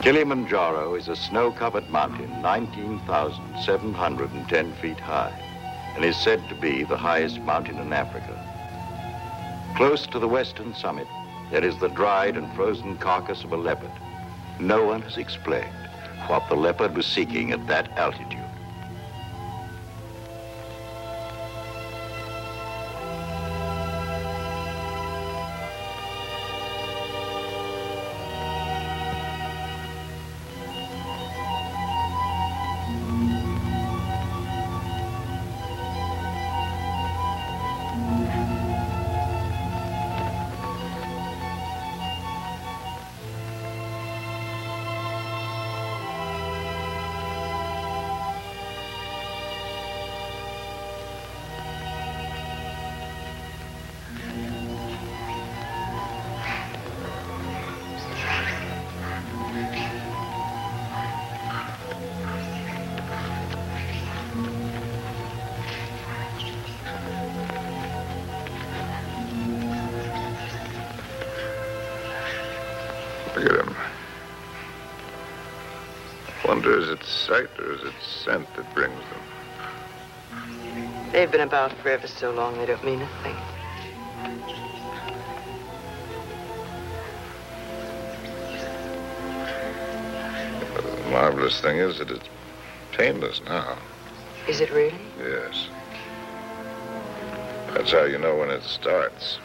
Kilimanjaro is a snow-covered mountain 19,710 feet high and is said to be the highest mountain in Africa. Close to the western summit, there is the dried and frozen carcass of a leopard. No one has explained what the leopard was seeking at that altitude. Look at him. I wonder, is it sight or is it scent that brings them? They've been about for ever so long, they don't mean a thing. But the marvelous thing is that it's painless now. Is it really? Yes. That's how you know when it starts.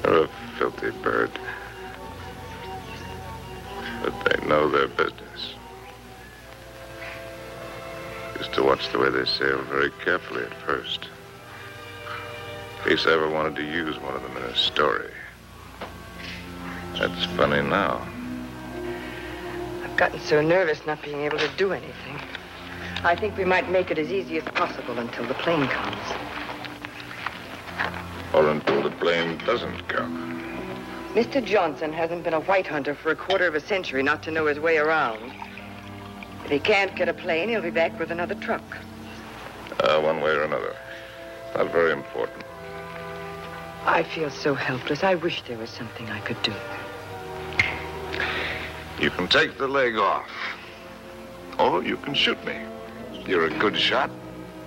They're a filthy bird. But they know their business. Used to watch the way they sail very carefully at first. In case I ever wanted to use one of them in a story. That's funny now. I've gotten so nervous not being able to do anything. I think we might make it as easy as possible until the plane comes. Or until the plane doesn't come. Mr. Johnson hasn't been a white hunter for a quarter of a century not to know his way around. If he can't get a plane, he'll be back with another truck. One way or another. Not very important. I feel so helpless. I wish there was something I could do. You can take the leg off. Or you can shoot me. You're a good shot.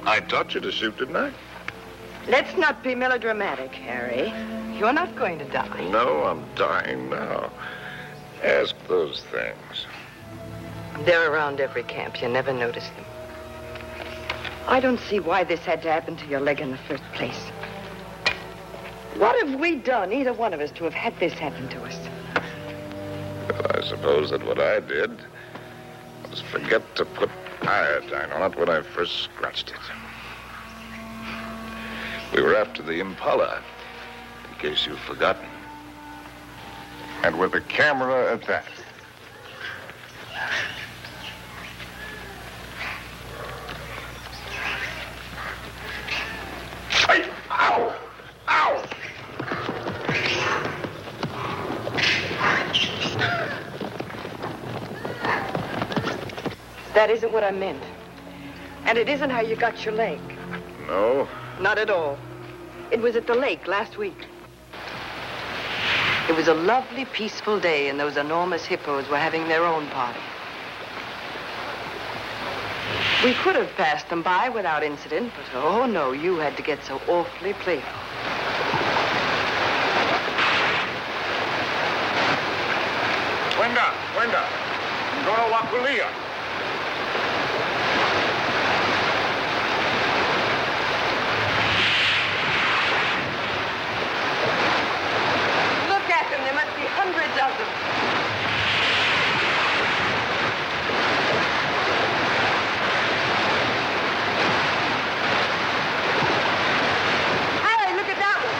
I taught you to shoot, didn't I? Let's not be melodramatic, Harry. You're not going to die. No, I'm dying now. Ask those things. They're around every camp. You never notice them. I don't see why this had to happen to your leg in the first place. What have we done, either one of us, to have had this happen to us? Well, I suppose that what I did was forget to put iodine on it when I first scratched it. We were after the Impala, in case you've forgotten. And with a camera at that. Hey, ow! Ow! That isn't what I meant. And it isn't how you got your leg. No. Not at all. It was at the lake last week. It was a lovely, peaceful day, and those enormous hippos were having their own party. We could have passed them by without incident, but oh no, you had to get so awfully playful. Wenda. Ndoro wa kulia. Look at them. There must be hundreds of them. Harry, look at that one.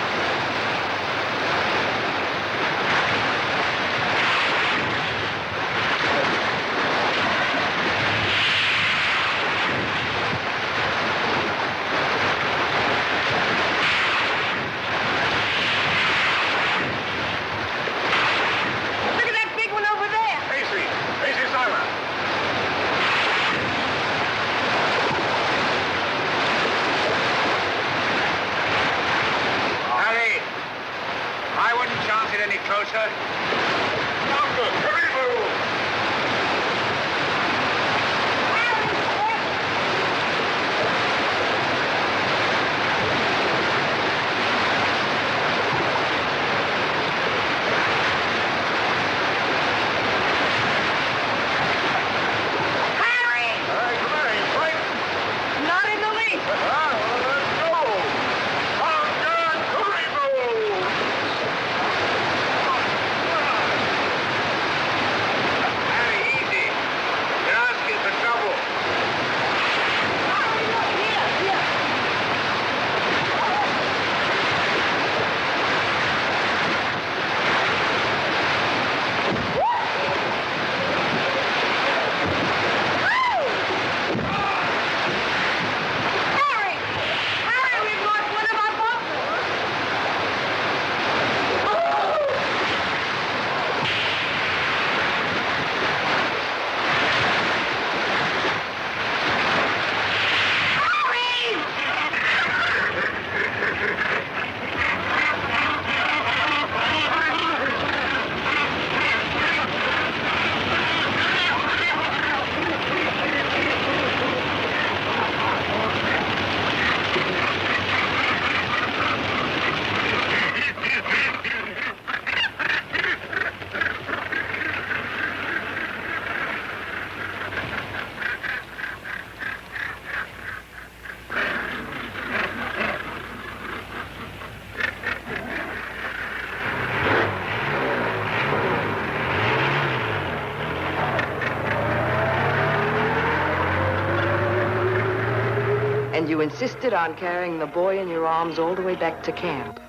And you insisted on carrying the boy in your arms all the way back to camp.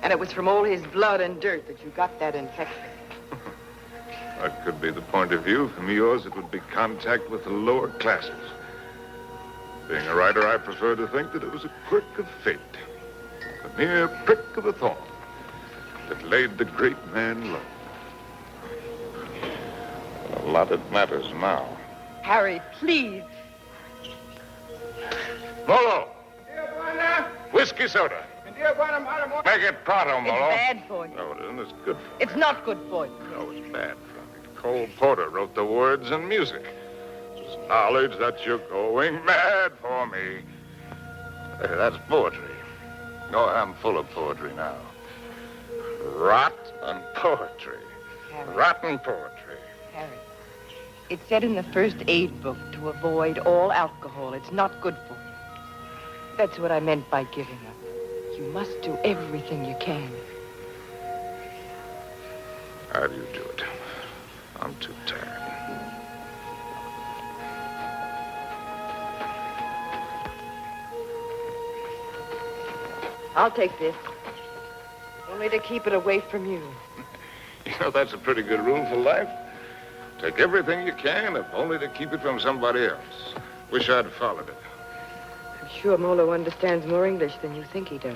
And it was from all his blood and dirt that you got that infection. That could be the point of view. From yours, it would be contact with the lower classes. Being a writer, I prefer to think that it was a quirk of fate. A mere prick of a thorn that laid the great man low. A lot it matters now. Harry, please. Molo! Whiskey soda. Make it pronto, Molo. It's bad for you. No, it isn't. It's good for me. It's not good for you. No, it's bad for me. Cole Porter wrote the words and music. It's knowledge that you're going mad for me. Hey, that's poetry. No, I'm full of poetry now. Rotten poetry. Harry. Rotten poetry. Harry, it said in the first aid book to avoid all alcohol. It's not good for you. That's what I meant by giving up. You must do everything you can. How do you do it? I'm too tired. I'll take this. Only to keep it away from you. You know, that's a pretty good rule for life. Take everything you can, if only to keep it from somebody else. Wish I'd followed it. I'm sure Molo understands more English than you think he does.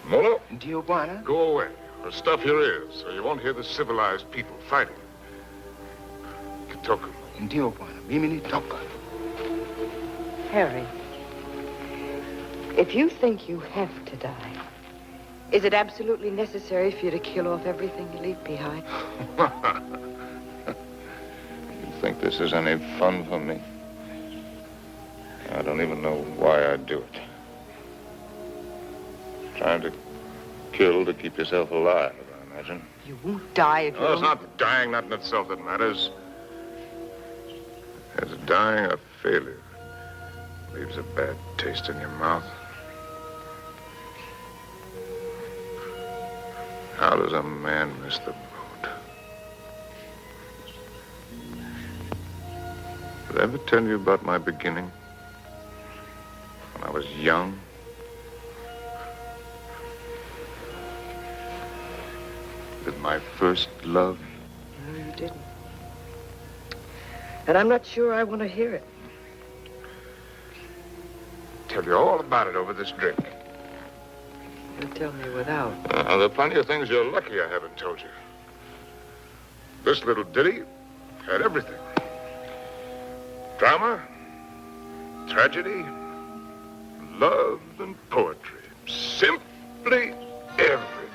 Molo, Tijuana? go away. Or stuff your ears so you won't hear the civilized people fighting. Kitoku. In Tijuana. Mimi ni toka. Harry, if you think you have to die, is it absolutely necessary for you to kill off everything you leave behind? You think this is any fun for me? I don't even know why I do it. Trying to kill to keep yourself alive, I imagine. You won't die if you Well, it's don't... not dying, not in itself that matters. It's dying a failure. Leaves a bad taste in your mouth. How does a man miss the boat? Did I ever tell you about my beginning? When I was young? With my first love? No, you didn't. And I'm not sure I want to hear it. Tell you all about it over this drink. You tell me without. There are plenty of things you're lucky I haven't told you. This little ditty had everything. Drama, tragedy, love, and poetry. Simply everything.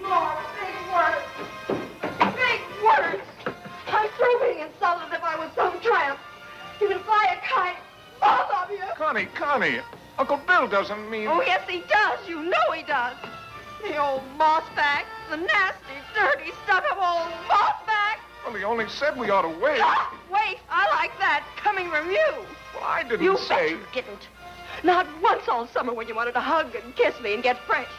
More big words. Big words. I'm through being insulted if I was some tramp. You can fly a kite, both of you. Connie, Uncle Bill doesn't mean... Oh, yes, he does. You know he does. The old mossback, the nasty, dirty, stuck-up old mossback. Well, he only said we ought to wait. Ah, wait, I like that, coming from you. Well, I didn't You say... bet you didn't. Not once all summer when you wanted to hug and kiss me and get fresh.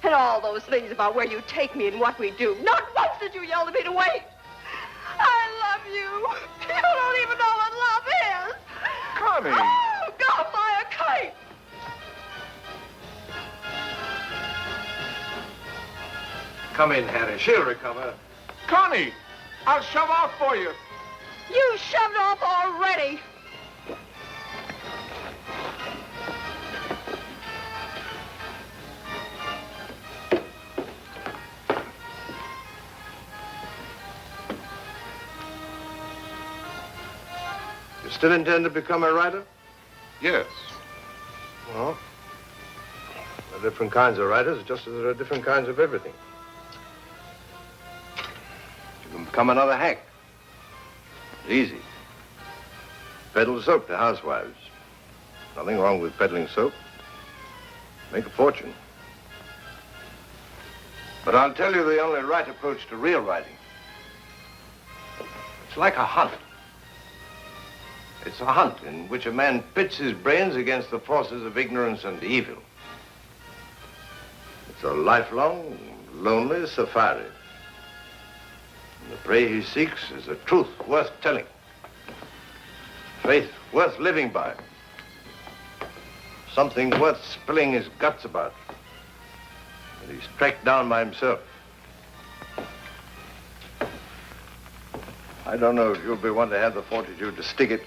And all those things about where you take me and what we do. Not once did you yell at me to wait. I love you. You don't even know what love is. Connie! Oh, go fly a kite. Come in, Harry. She'll recover. Connie! I'll shove off for you. You shoved off already. You still intend to become a writer? Yes. Well, there are different kinds of writers, just as there are different kinds of everything. You can become another hack. It's easy. Peddle soap to housewives. Nothing wrong with peddling soap. Make a fortune. But I'll tell you the only right approach to real writing. It's like a hunt. It's a hunt in which a man pits his brains against the forces of ignorance and evil. It's a lifelong, lonely safari. And the prey he seeks is a truth worth telling. Faith worth living by. Something worth spilling his guts about. And he's tracked down by himself. I don't know if you'll be one to have the fortitude to stick it.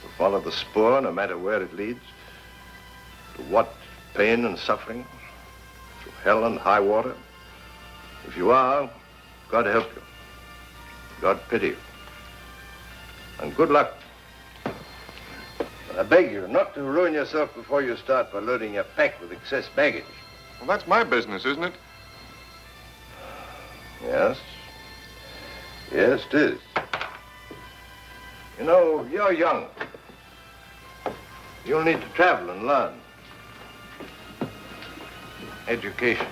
To follow the spoor, no matter where it leads. To what pain and suffering. Through hell and high water. If you are, God help you. God pity you. And good luck. But I beg you not to ruin yourself before you start by loading your pack with excess baggage. Well, that's my business, isn't it? Yes. Yes, it is. You know, you're young. You'll need to travel and learn. Education.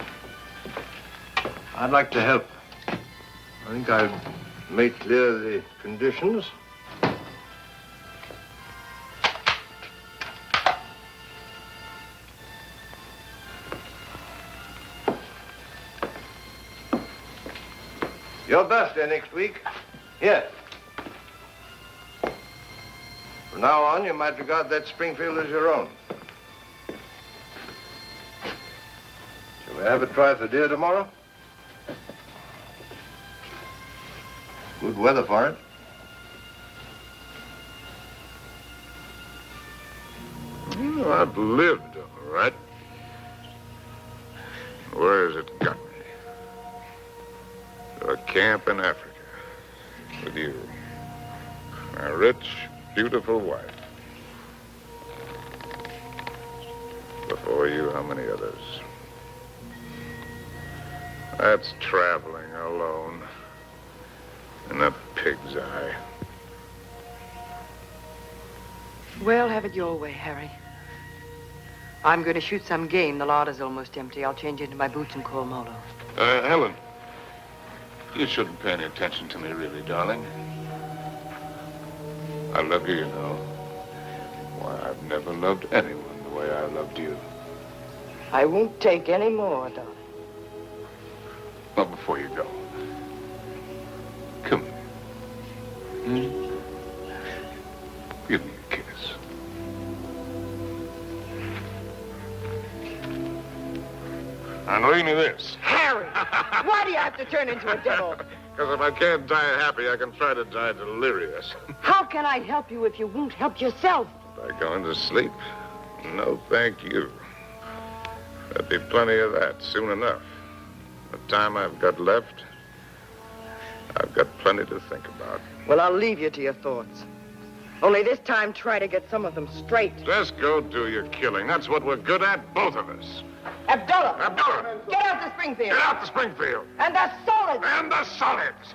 I'd like to help. I think I've made clear the conditions. Your birthday next week. Here. From now on, you might regard that Springfield as your own. Shall we have a try for deer tomorrow? Good weather for it. You know, I've lived, all right. Where has it got me? To a camp in Africa with you. A rich, beautiful wife. Before you, how many others? That's traveling alone. In a pig's eye. Well, have it your way, Harry. I'm going to shoot some game. The larder's almost empty. I'll change into my boots and call Molo. Helen, you shouldn't pay any attention to me, really, darling. I love you, you know. Why, I've never loved anyone the way I loved you. I won't take any more, darling. Well, before you go, come here. Give me a kiss. And leave me this. Harry! Why do you have to turn into a devil? Because if I can't die happy, I can try to die delirious. How can I help you if you won't help yourself? By going to sleep? No, thank you. There'll be plenty of that soon enough. The time I've got left, I've got plenty to think about. Well, I'll leave you to your thoughts. Only this time, try to get some of them straight. Just go do your killing. That's what we're good at, both of us. Abdullah! Abdullah! Get out to Springfield! Get out to Springfield! And the solids! And the solids!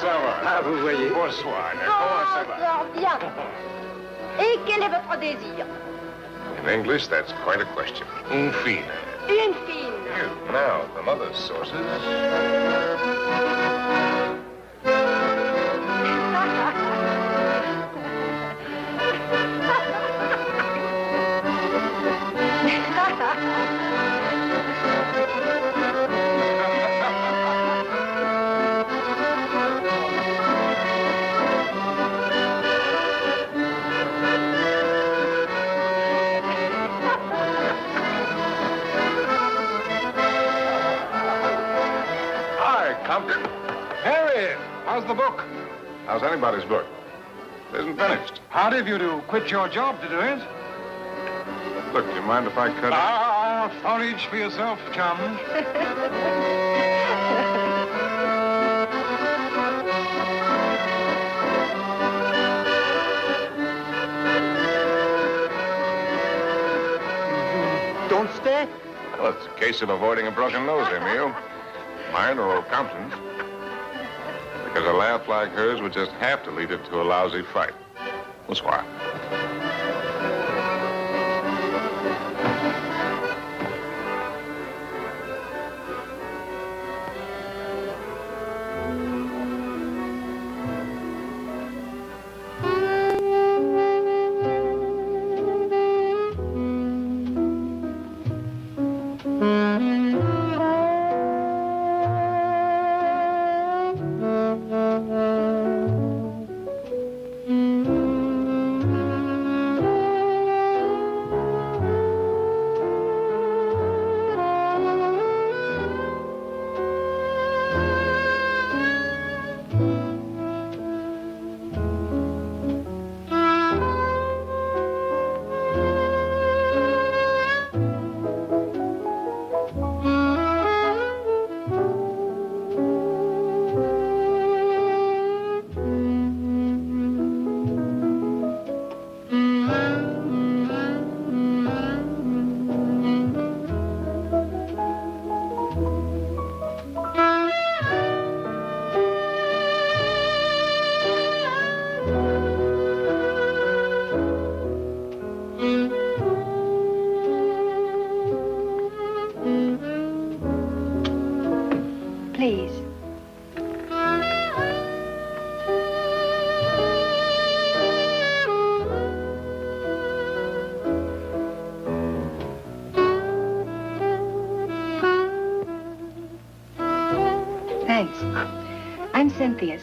Ça va. Ah, vous voyez. Bonsoir. Comment ça va? Bien. Et quel est votre désir? In English, that's quite a question. Un fine. Une fine. Now, from other sources... Compton. Harry, how's the book? How's anybody's book? It isn't finished. Hard of you to quit your job to do it. Look, do you mind if I cut it? Ah, forage for yourself, chum. Don't stay. Well, it's a case of avoiding a broken nose, Emile. Mine or old Compton's. Because a laugh like hers would just have to lead it to a lousy fight. Bonsoir.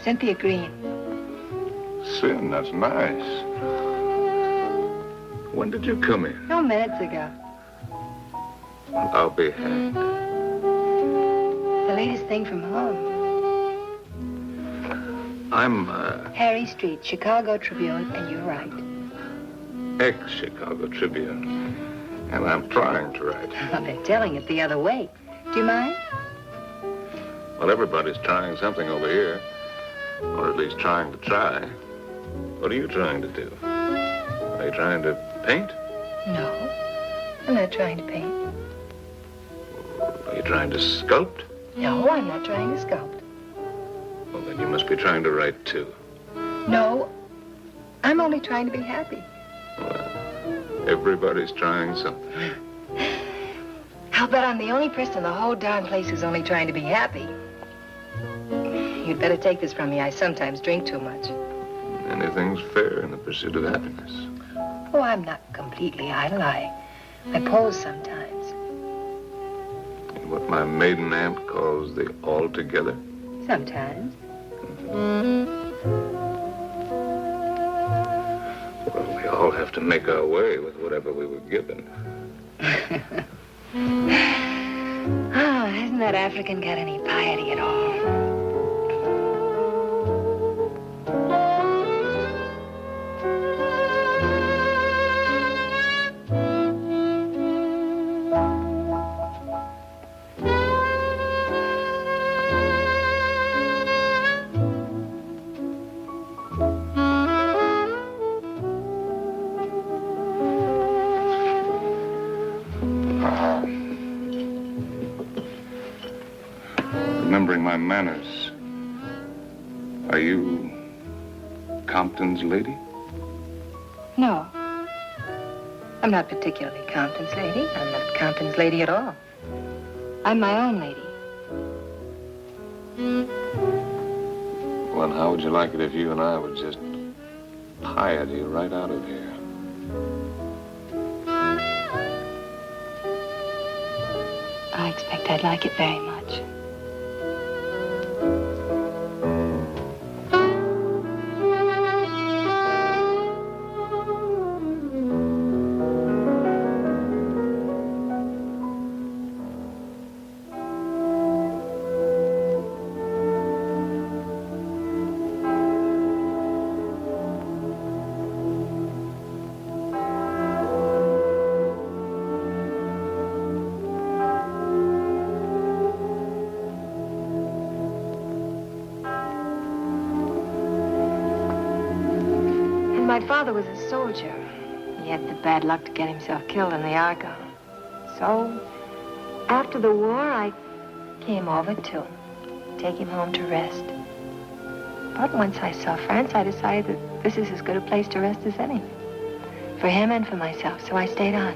Cynthia Green. Sin, that's nice. When did you come in? No, minutes ago. Well, I'll be hanged. The latest thing from home. I'm, Harry Street, Chicago Tribune, and you're right. ex-Chicago Tribune. And I'm trying to write. Well, they're telling it the other way. Do you mind? Well, everybody's trying something over here. Or at least trying to try. What are you trying to do? Are you trying to paint? No, I'm not trying to paint. Are you trying to sculpt? No, I'm not trying to sculpt. Well, then you must be trying to write, too. No, I'm only trying to be happy. Well, everybody's trying something. I'll bet I'm the only person in the whole darn place who's only trying to be happy. You'd better take this from me. I sometimes drink too much. Anything's fair in the pursuit of happiness. Oh, I'm not completely idle. I pose sometimes. What my maiden aunt calls the altogether. Sometimes. Well, we all have to make our way with whatever we were given. Oh, hasn't that African got any piety at all? Remembering my manners. Are you Compton's lady? No. I'm not particularly Compton's lady. I'm not Compton's lady at all. I'm my own lady. Well, and how would you like it if you and I would just piety right out of here? I expect I'd like it very much. My father was a soldier. He had the bad luck to get himself killed in the Argonne. So, after the war, I came over to take him home to rest. But once I saw France, I decided that this is as good a place to rest as any. For him and for myself, so I stayed on.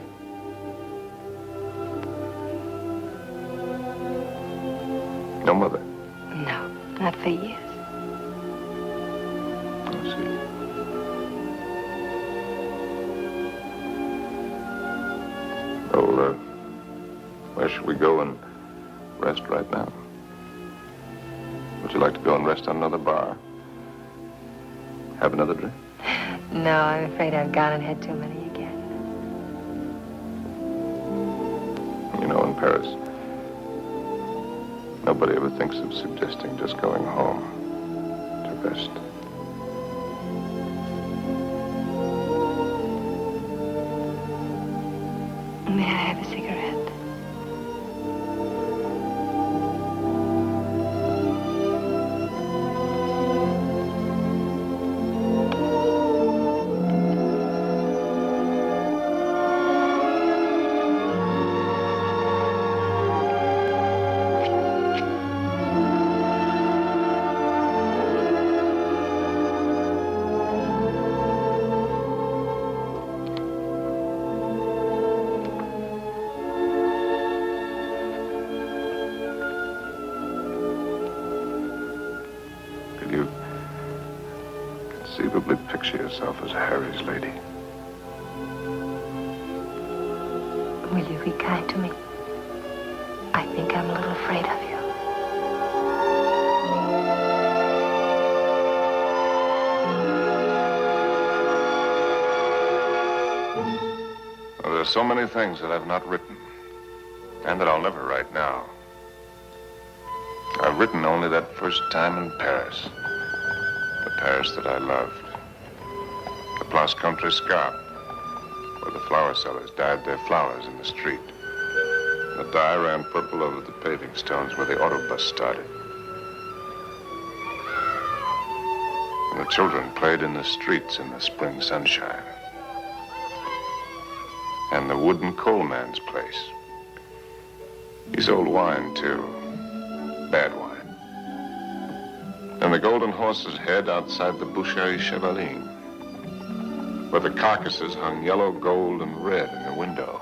No mother? No, not for years. I see. Well, where should we go and rest right now? Would you like to go and rest on another bar? Have another drink? No, I'm afraid I've gone and had too many again. You know, in Paris, nobody ever thinks of suggesting just going home to rest. May I have a cigarette? Conceivably picture yourself as Harry's lady. Will you be kind to me? I think I'm a little afraid of you. are so many things that I've not written, and that I'll never write now. I've written only that first time in Paris, the Paris that I loved, the Place Contrescarpe, where the flower sellers dyed their flowers in the street. The dye ran purple over the paving stones where the autobus started. And the children played in the streets in the spring sunshine. And the wooden coal man's place. He sold wine, too. Bad wine. And the Golden Horse's Head outside the Boucherie Chevaline, where the carcasses hung yellow, gold, and red in the window.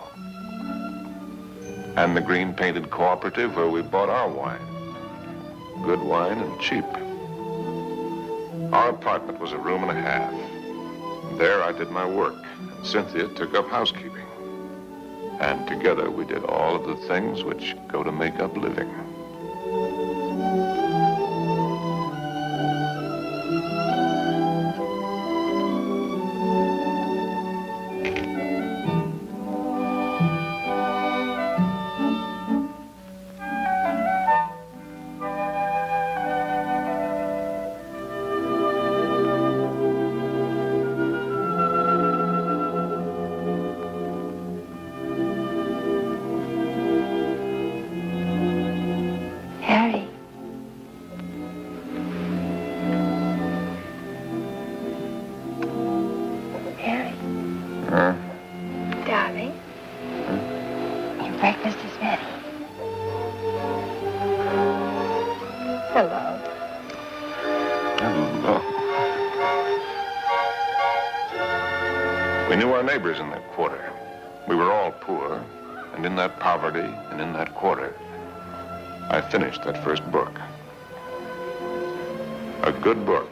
And the green painted cooperative where we bought our wine. Good wine and cheap. Our apartment was a room and a half. There I did my work, and Cynthia took up housekeeping. And together we did all of the things which go to make up living. In that quarter. We were all poor, and in that poverty and in that quarter, I finished that first book. A good book,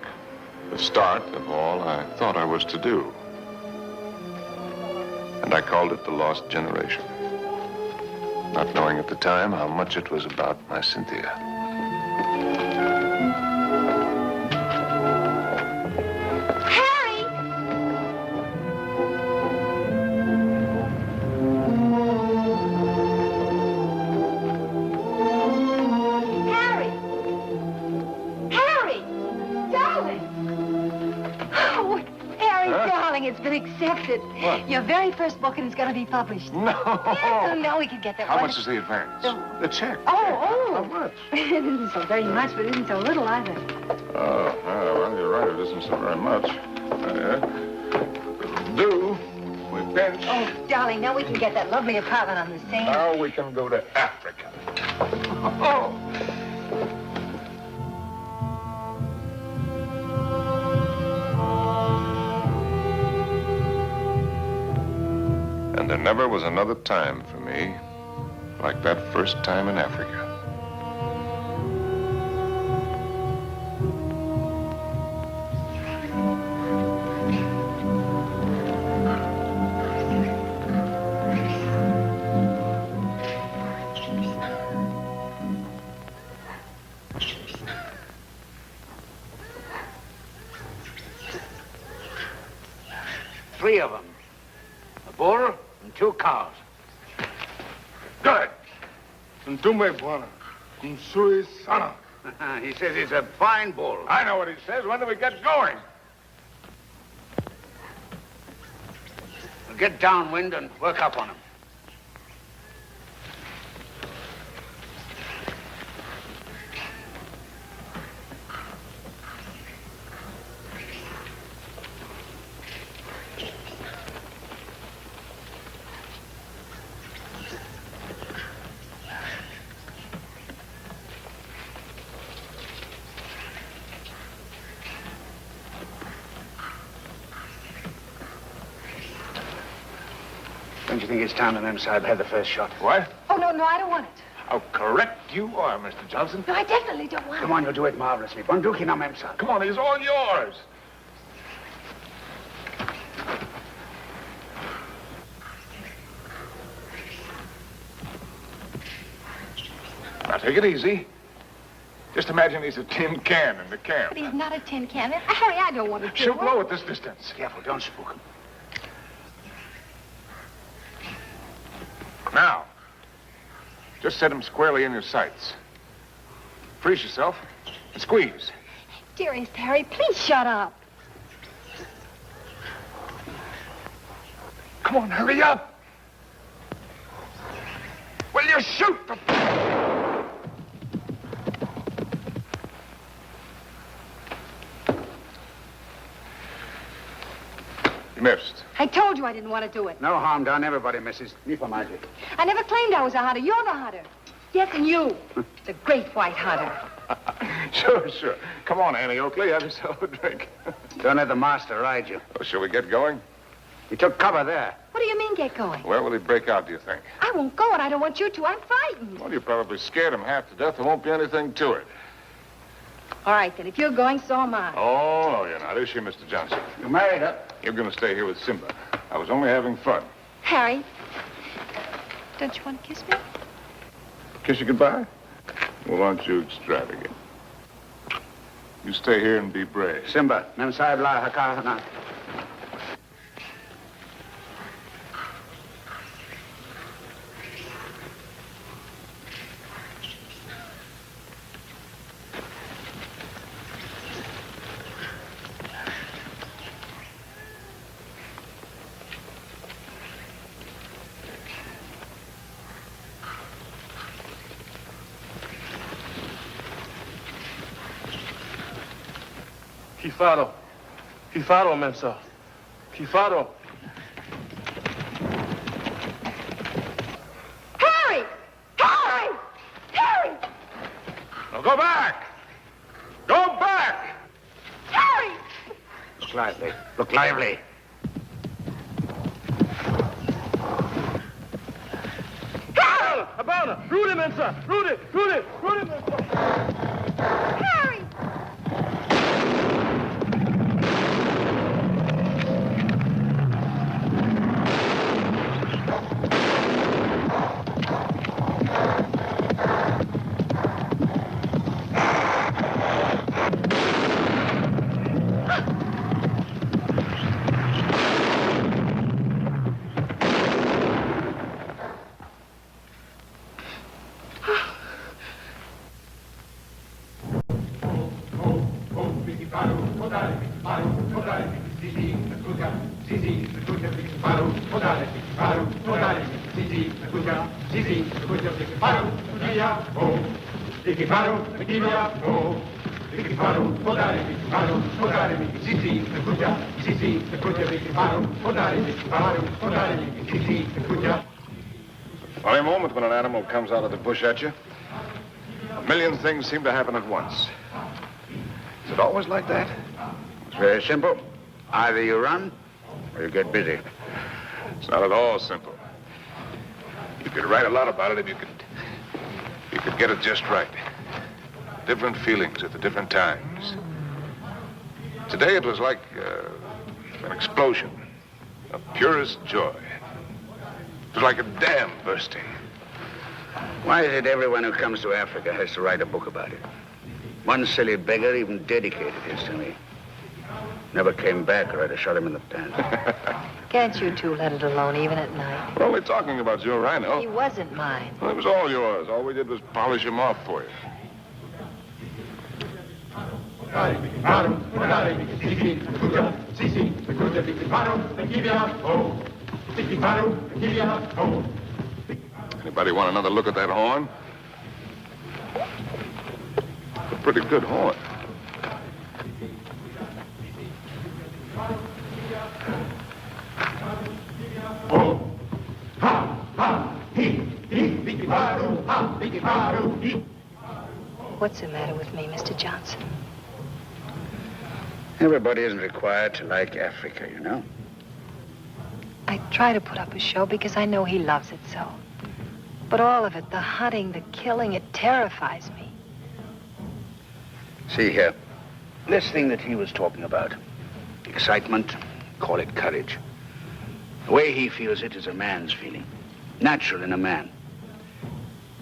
the start of all I thought I was to do. And I called it The Lost Generation, not knowing at the time how much it was about my Cynthia. Accepted. What? Your very first book, and it's going to be published. No. Yes, no, we can get that. How much is the advance? The check. Oh. How much? It isn't so very much, but it isn't so little either. Oh, well, you're right. It isn't so very much. It'll do. We pinch. Oh, darling, now we can get that lovely apartment on the Seine. Now we can go to Africa. Oh. And there never was another time for me like that first time in Africa. Three of them. A bull and 2 cows. Good. Ntumbe bwana. Kumsui sana. He says he's a fine bull. I know what he says. When do we get going? We'll get downwind and work up on him. Don't you think it's time the Mem Sahib had the first shot? What? Oh, no, I don't want it. How correct you are, Mr. Johnson. No, I definitely don't want Come on, you'll do it marvelously. Bunduki now, Mem Sahib. Come on, he's all yours. Now, take it easy. Just imagine he's a tin can in the camp. But he's not a tin can. Harry, I don't want to Shoot low at this distance. Careful, don't spook him. Now, just set him squarely in your sights. Freeze yourself and squeeze. Dearest Harry, please shut up. Come on, hurry up. Will you shoot the... You missed. I told you I didn't want to do it. No harm done. Everybody misses. Me for magic. I never claimed I was a hunter. You're the hunter. Yes, and you. The great white hunter. Sure. Come on, Annie Oakley. Have yourself a drink. Don't let the master ride you. Oh, shall we get going? He took cover there. What do you mean, get going? Where will he break out, do you think? I won't go, and I don't want you to. I'm frightened. Well, you probably scared him half to death. There won't be anything to it. All right, then. If you're going, so am I. Oh, no, you're not. Is she, Mr. Johnson? You married her. You're going to stay here with Simba. I was only having fun. Harry, don't you want to kiss me? Kiss you goodbye? Well, aren't you extravagant? You stay here and be brave. Simba, mem sahib la hakana. Kifaro, Mensa. Kifaro. Harry! Harry! Harry! Now go back! Go back! Harry! Look lively. Look lively. Harry! Habana! Rudy, Mensa! Rudy, Mensa! Harry! Funny moment when an animal comes out of the bush at you. A million things seem to happen at once. Is it always like that? It's very simple. Either you run or you get busy. It's not at all simple. You could write a lot about it if you could get it just right. Different feelings at the different times. Today it was like an explosion of purest joy. It was like a dam bursting. Why is it everyone who comes to Africa has to write a book about it? One silly beggar even dedicated his to me. Never came back or I'd have shot him in the pants. Can't you two let it alone, even at night? We're only talking about your rhino. He wasn't mine. Well, it was all yours. All we did was polish him off for you. Anybody want another look at that horn? It's a pretty good horn. What's the matter with me, Mr. Johnson? Everybody isn't required to like Africa, you know. I try to put up a show because I know he loves it so. But all of it, the hunting, the killing, it terrifies me. See here, this thing that he was talking about, excitement, call it courage. The way he feels it is a man's feeling, natural in a man.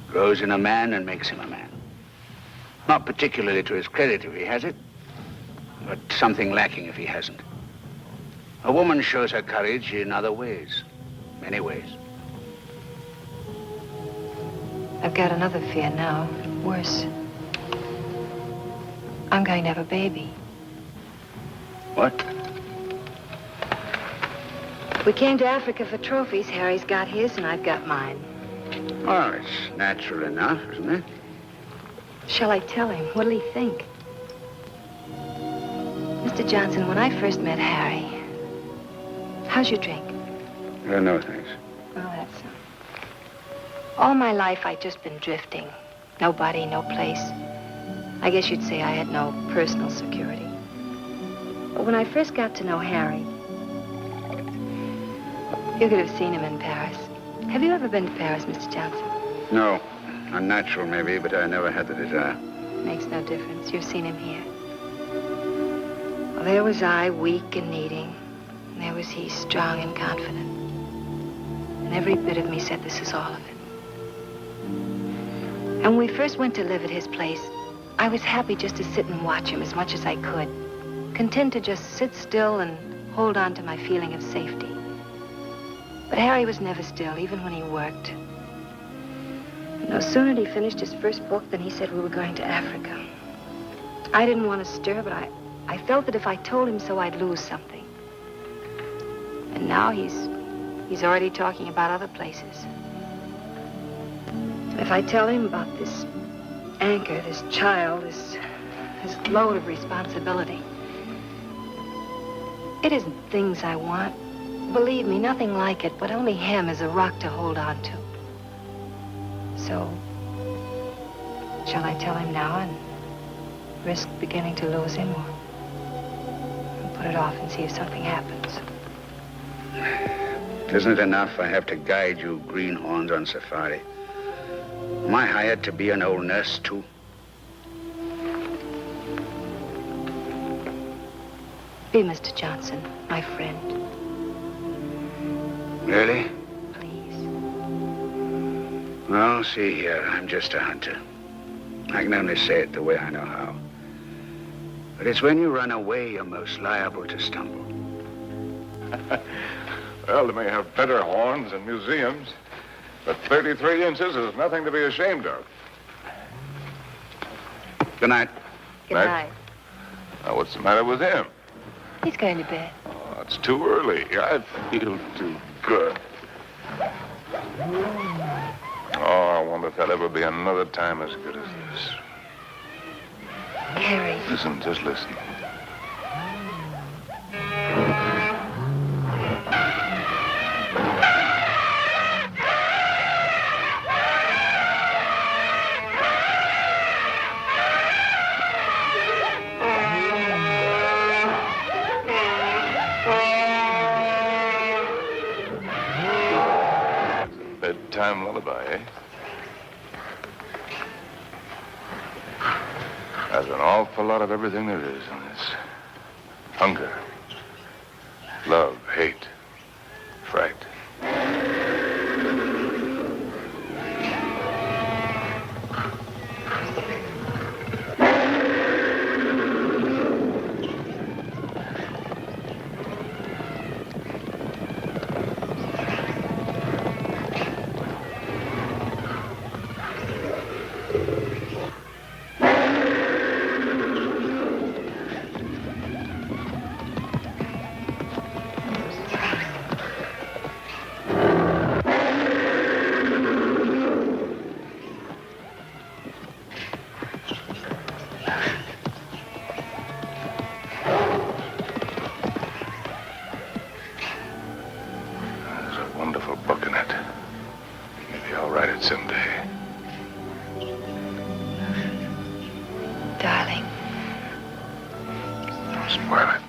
Grows in a man and makes him a man. Not particularly to his credit if he has it, but something lacking if he hasn't. A woman shows her courage in other ways, many ways. I've got another fear now, worse. I'm going to have a baby. What? We came to Africa for trophies. Harry's got his and I've got mine. Well, it's natural enough, isn't it? Shall I tell him? What'll he think? Mr. Johnson, when I first met Harry, how's your drink? No, thanks. Well, that's so. All my life, I'd just been drifting. Nobody, no place. I guess you'd say I had no personal security. But when I first got to know Harry, you could have seen him in Paris. Have you ever been to Paris, Mr. Johnson? No. Unnatural, maybe, but I never had the desire. Makes no difference. You've seen him here. Well, there was I, weak and needing. And there was he, strong and confident. And every bit of me said, this is all of it. And when we first went to live at his place, I was happy just to sit and watch him as much as I could. Content to just sit still and hold on to my feeling of safety. But Harry was never still, even when he worked. No sooner had he finished his first book than he said we were going to Africa. I didn't want to stir, but I felt that if I told him so, I'd lose something. And now he's already talking about other places. If I tell him about this anchor, this child, this load of responsibility, it isn't things I want. Believe me, nothing like it, but only him as a rock to hold on to. So, shall I tell him now and risk beginning to lose him, or put it off and see if something happens? Isn't it enough I have to guide you greenhorns on safari? Am I hired to be an old nurse, too? Be Mr. Johnson, my friend. Really? Please. Well, see here, I'm just a hunter. I can only say it the way I know how. But it's when you run away you're most liable to stumble. Well, they may have better horns in museums, but 33 inches is nothing to be ashamed of. Good night. Good night. Now, what's the matter with him? He's going to bed. Oh, it's too early. I feel too good. Oh, I wonder if there'll ever be another time as good as this. Harry. Listen, just listen. Bedtime lullaby, eh? There's an awful lot of everything there is in this. Hunger, love, hate, fright. Someday. Darling. Don't spoil it.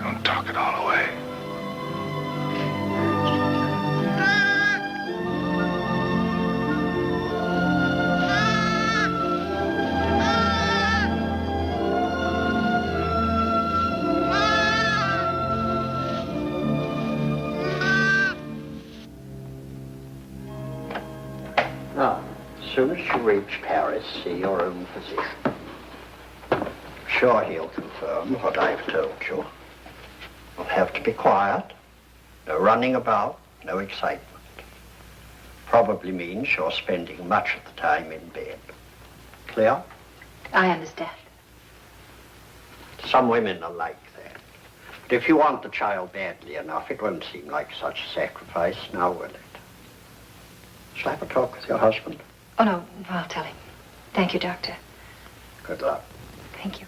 Don't talk it all away. As soon as you reach Paris, see your own physician. Sure, he'll confirm what I've told you. You'll have to be quiet. No running about, no excitement. Probably means you're spending much of the time in bed. Clear? I understand. Some women are like that. But if you want the child badly enough, it won't seem like such a sacrifice, now will it? Shall I have a talk with your husband? Oh, no, I'll tell him. Thank you, Doctor. Good luck. Thank you.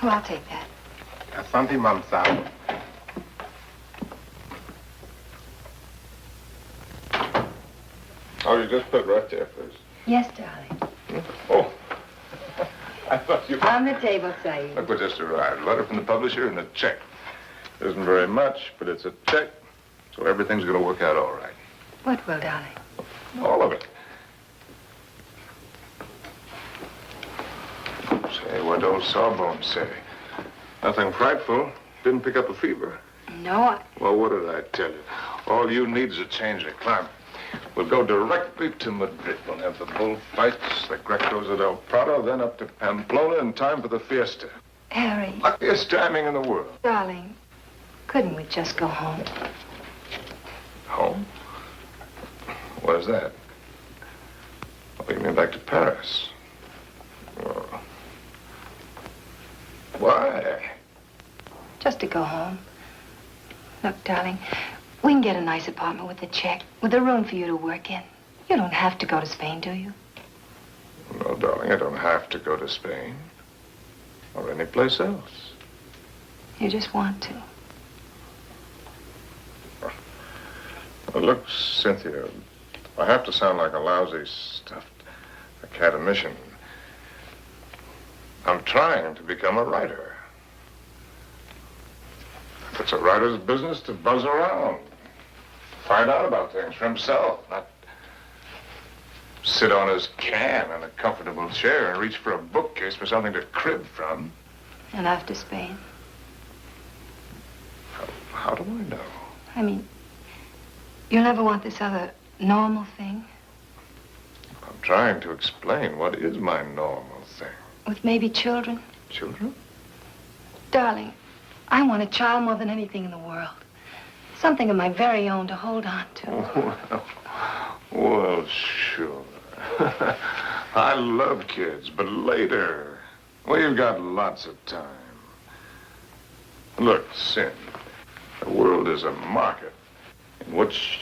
Oh, I'll take that. Asante, Mamsa. Oh, you just put it right there, please. Yes, darling. Oh, I thought you... On the table, Saeed. Look what just arrived. A letter from the publisher and a check. Isn't very much, but it's a check, so everything's going to work out all right. What will, darling? All of it. Say, what old Sawbones say? Nothing frightful. Didn't pick up a fever. No, Well, what did I tell you? All you need is a change of climate. We'll go directly to Madrid. We'll have the bullfights, the Grecos at El Prado, then up to Pamplona in time for the fiesta. Harry. Luckiest timing in the world. Darling, couldn't we just go home? Home? What is that? Oh, you mean back to Paris? Oh. Why? Just to go home. Look, darling, we can get a nice apartment with a check, with a room for you to work in. You don't have to go to Spain, do you? No, darling, I don't have to go to Spain. Or any place else. You just want to. Well, look, Cynthia, I have to sound like a lousy, stuffed academician. I'm trying to become a writer. It's a writer's business to buzz around, find out about things for himself, not sit on his can in a comfortable chair and reach for a bookcase for something to crib from. And after Spain? How do I know? I mean, you'll never want this other normal thing? I'm trying to explain what is my normal thing. With maybe children? Children? Darling, I want a child more than anything in the world. Something of my very own to hold on to. Well, sure. I love kids, but later. We've got lots of time. Look, Sin, the world is a market in which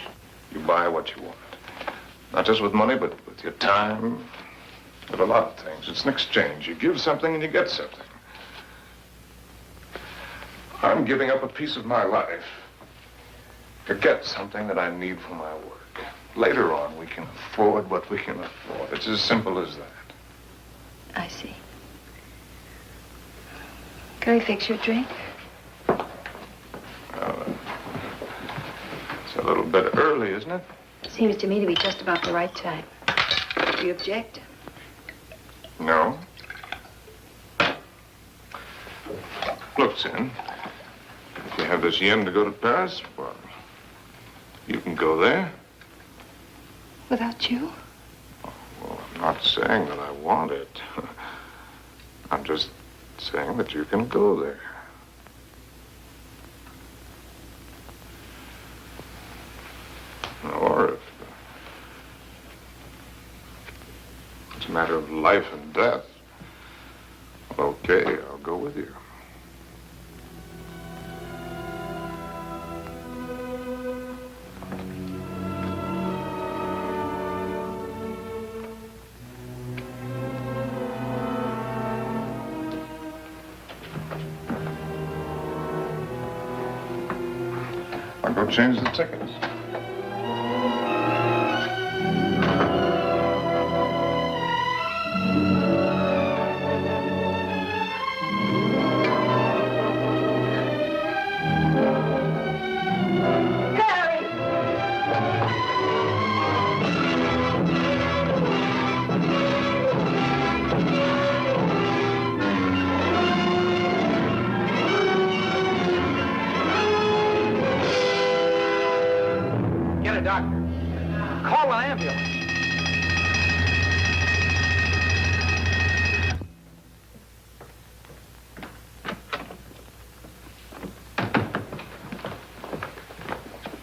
you buy what you want. Not just with money, but with your time, with a lot of things. It's an exchange. You give something and you get something. I'm giving up a piece of my life to get something that I need for my work. Later on, we can afford what we can afford. It's as simple as that. I see. Can we fix your drink? It's a little bit early, isn't it? Seems to me to be just about the right time. Do you object? No. Look, Sin, if you have this yen to go to Paris, well, you can go there. Without you? Well, I'm not saying that I want it. I'm just saying that you can go there. Or if it's a matter of life and death, okay, I'll go with you. I'll go change the tickets. Get a doctor. Call an ambulance.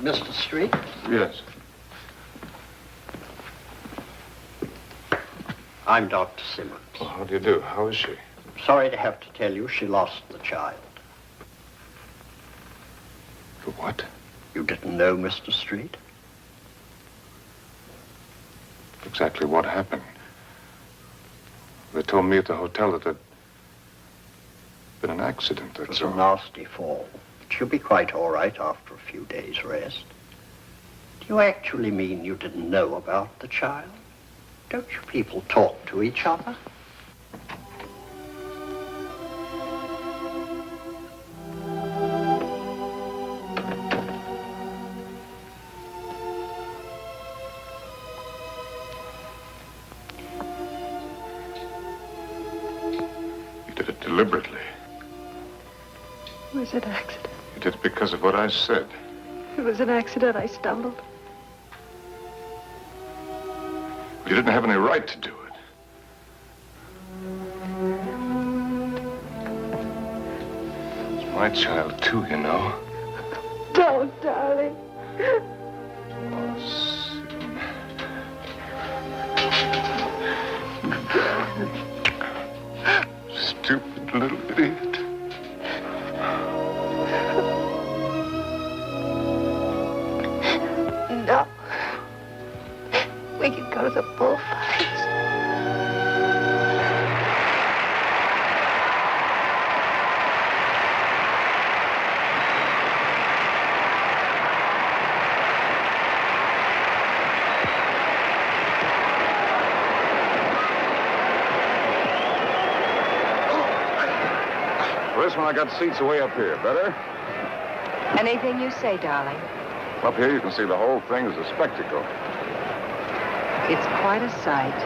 Mr. Street? Yes. I'm Dr. Simmons. Well, how do you do? How is she? Sorry to have to tell you she lost the child. For what? You didn't know, Mr. Street? Exactly what happened? They told me at the hotel that there'd been an accident, It was that's a all. nasty fall. But she'll be quite all right after a few days' rest. Do you actually mean you didn't know about the child? Don't you people talk to each other? You did it deliberately. It was an accident. You did it because of what I said. It was an accident. I stumbled. You didn't have any right to do it. It's my child, too, you know. Don't, darling. Stupid little idiot. No. We could go to the bullfights. For this one, I got seats way up here. Better? Anything you say, darling. Up here, you can see the whole thing as a spectacle. It's quite a sight.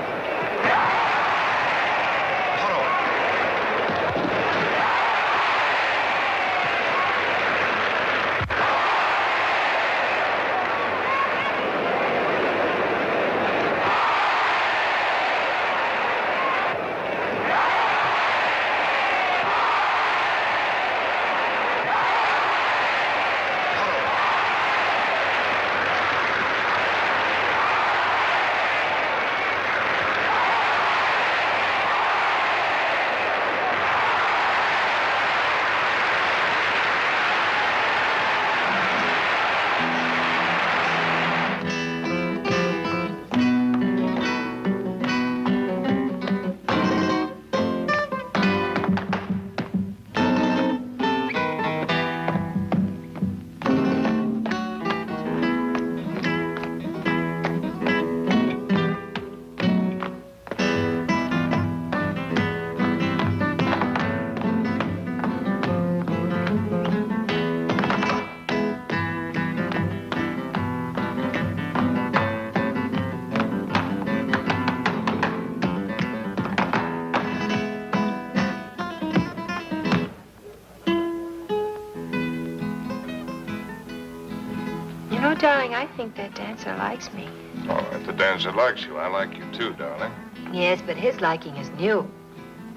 No, darling, I think that dancer likes me. Oh, if the dancer likes you, I like you too, darling. Yes, but his liking is new.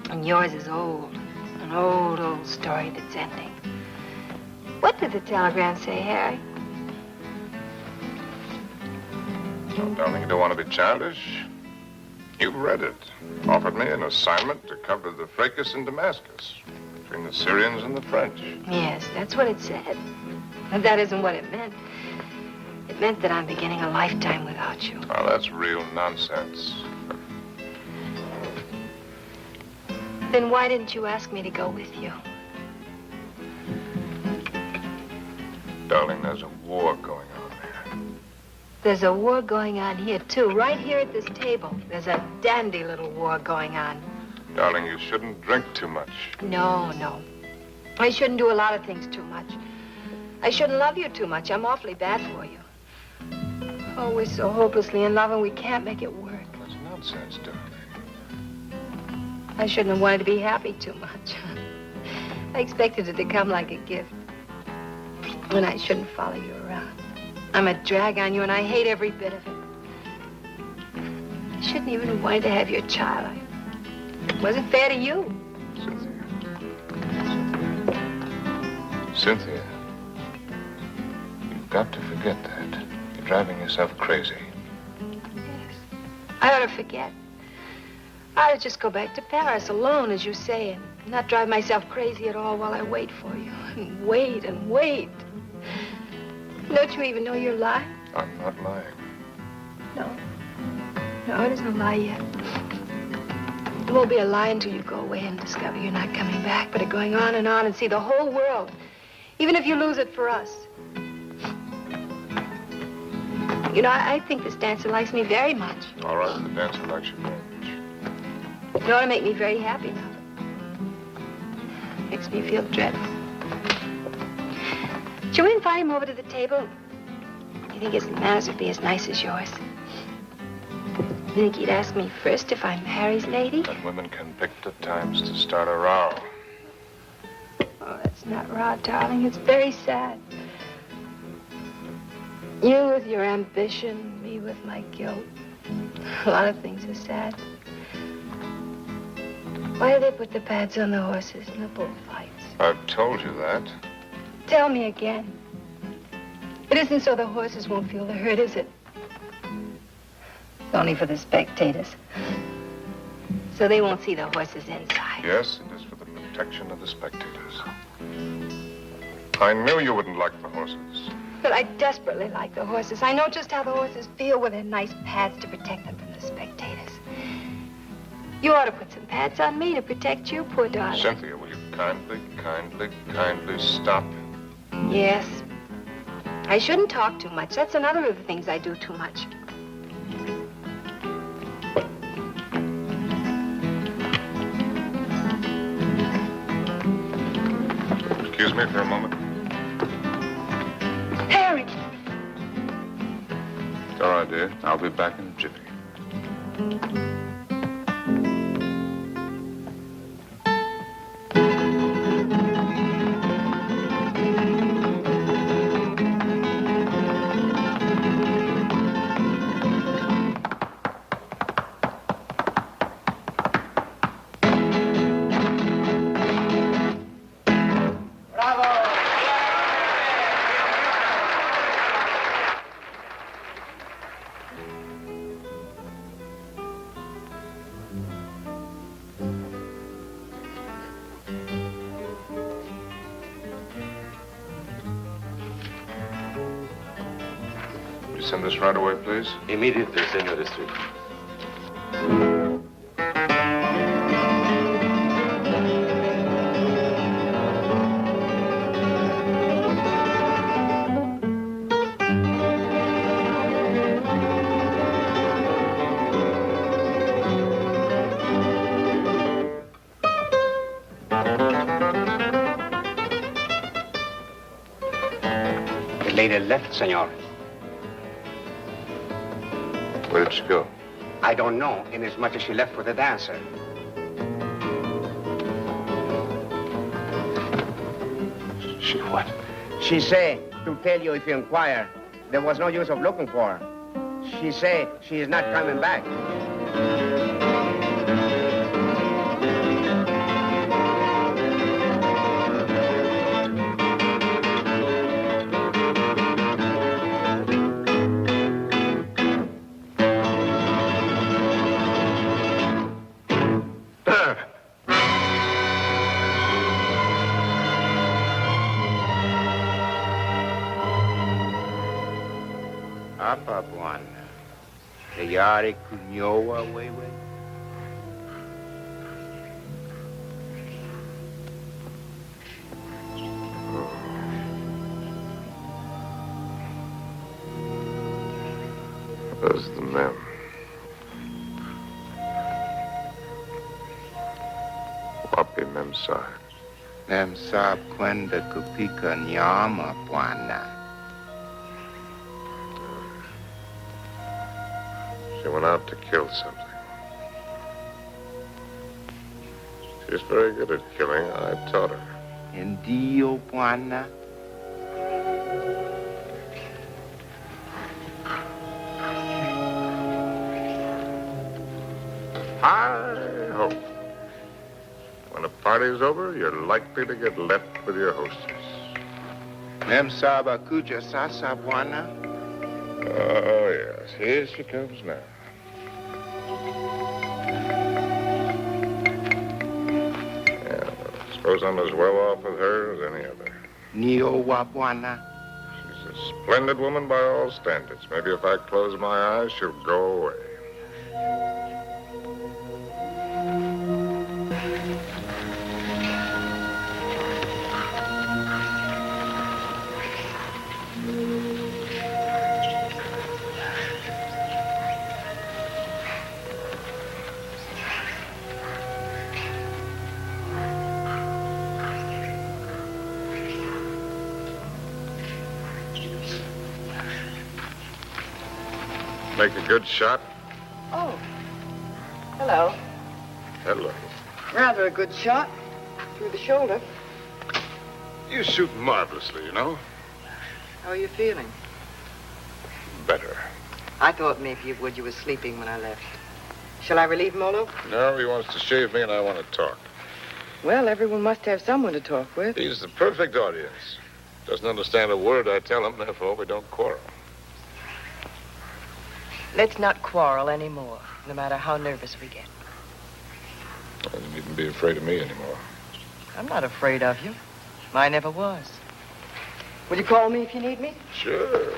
And yours is old. An old, old story that's ending. What did the telegram say, Harry? Oh, darling, you don't want to be childish? You've read it. Offered me an assignment to cover the fracas in Damascus between the Syrians and the French. Yes, that's what it said. But that isn't what it meant. It meant that I'm beginning a lifetime without you. Oh, that's real nonsense. Then why didn't you ask me to go with you? Darling, there's a war going on there. There's a war going on here, too. Right here at this table. There's a dandy little war going on. Darling, you shouldn't drink too much. No, no. I shouldn't do a lot of things too much. I shouldn't love you too much. I'm awfully bad for you. Oh, we're so hopelessly in love and we can't make it work. That's nonsense, darling. I shouldn't have wanted to be happy too much. I expected it to come like a gift. And I shouldn't follow you around. I'm a drag on you and I hate every bit of it. I shouldn't even have wanted to have your child. It wasn't fair to you. Cynthia, you've got to forget that. You're driving yourself crazy. Yes. I ought to forget. I ought to just go back to Paris alone, as you say, and not drive myself crazy at all while I wait for you. And wait and wait. Don't you even know you're lying? I'm not lying. No. No, it isn't a lie yet. It won't be a lie until you go away and discover you're not coming back, but are going on and see the whole world, even if you lose it for us. You know, I think this dancer likes me very much. All right, the dancer likes you very much. It ought to make me very happy now. Makes me feel dreadful. Shall we invite him over to the table? You think his manners would be as nice as yours? You think he'd ask me first if I'm Harry's lady? And women can pick the times to start a row. Oh, that's not raw, darling. It's very sad. You with your ambition, me with my guilt. A lot of things are sad. Why do they put the pads on the horses in the bullfights? I've told you that. Tell me again. It isn't so the horses won't feel the hurt, is it? It's only for the spectators. So they won't see the horses inside. Yes, it is for the protection of the spectators. I knew you wouldn't like the horses. But I desperately like the horses. I know just how the horses feel with their nice pads to protect them from the spectators. You ought to put some pads on me to protect you, poor darling. Cynthia, will you kindly stop? Yes. I shouldn't talk too much. That's another of the things I do too much. Excuse me for a moment. Harry! It's all right, dear. I'll be back in a jiffy. Send this right away, please. Immediately, Senor District. The lady left, senor. Where did she go? I don't know, inasmuch as she left for the dancer. She what? She say to tell you if you inquire. There was no use of looking for her. She say she is not coming back. Apa Bwana, tayari kunyoa wewe? Those are the men. Wapi Memsahib. Memsahib kwenda kupika nyama, Bwana. She went out to kill something. She's very good at killing. I taught her. Ndio, Bwana. I hope when a party's over, you're likely to get left with your hostess. Memsaba kuja sasa, Bwana. Oh, yes. Here she comes now. Yeah, I suppose I'm as well off with her as any other. Niowa, Bwana. She's a splendid woman by all standards. Maybe if I close my eyes, she'll go away. Make a good shot? Oh. Hello. Hello. Rather a good shot. Through the shoulder. You shoot marvelously, you know. How are you feeling? Better. I thought maybe you would. You were sleeping when I left. Shall I relieve Molo? No, he wants to shave me and I want to talk. Well, everyone must have someone to talk with. He's the perfect audience. Doesn't understand a word I tell him, therefore we don't quarrel. Let's not quarrel anymore, no matter how nervous we get. Well, you needn't be afraid of me anymore. I'm not afraid of you. I never was. Will you call me if you need me? Sure.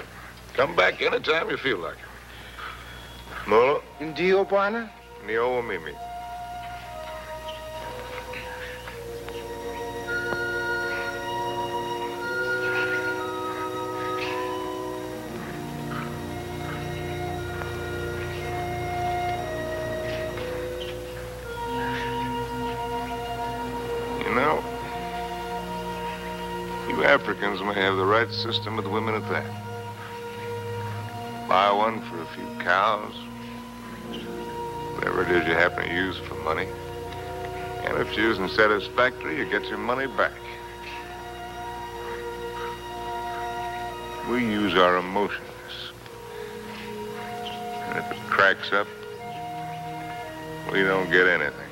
Come back anytime you feel like it. Molo. Ndio, Bwana. Nio Mimi. You know, you Africans may have the right system with women at that. Buy one for a few cows, whatever it is you happen to use for money. And if she isn't satisfactory, you get your money back. We use our emotions. And if it cracks up, we don't get anything back.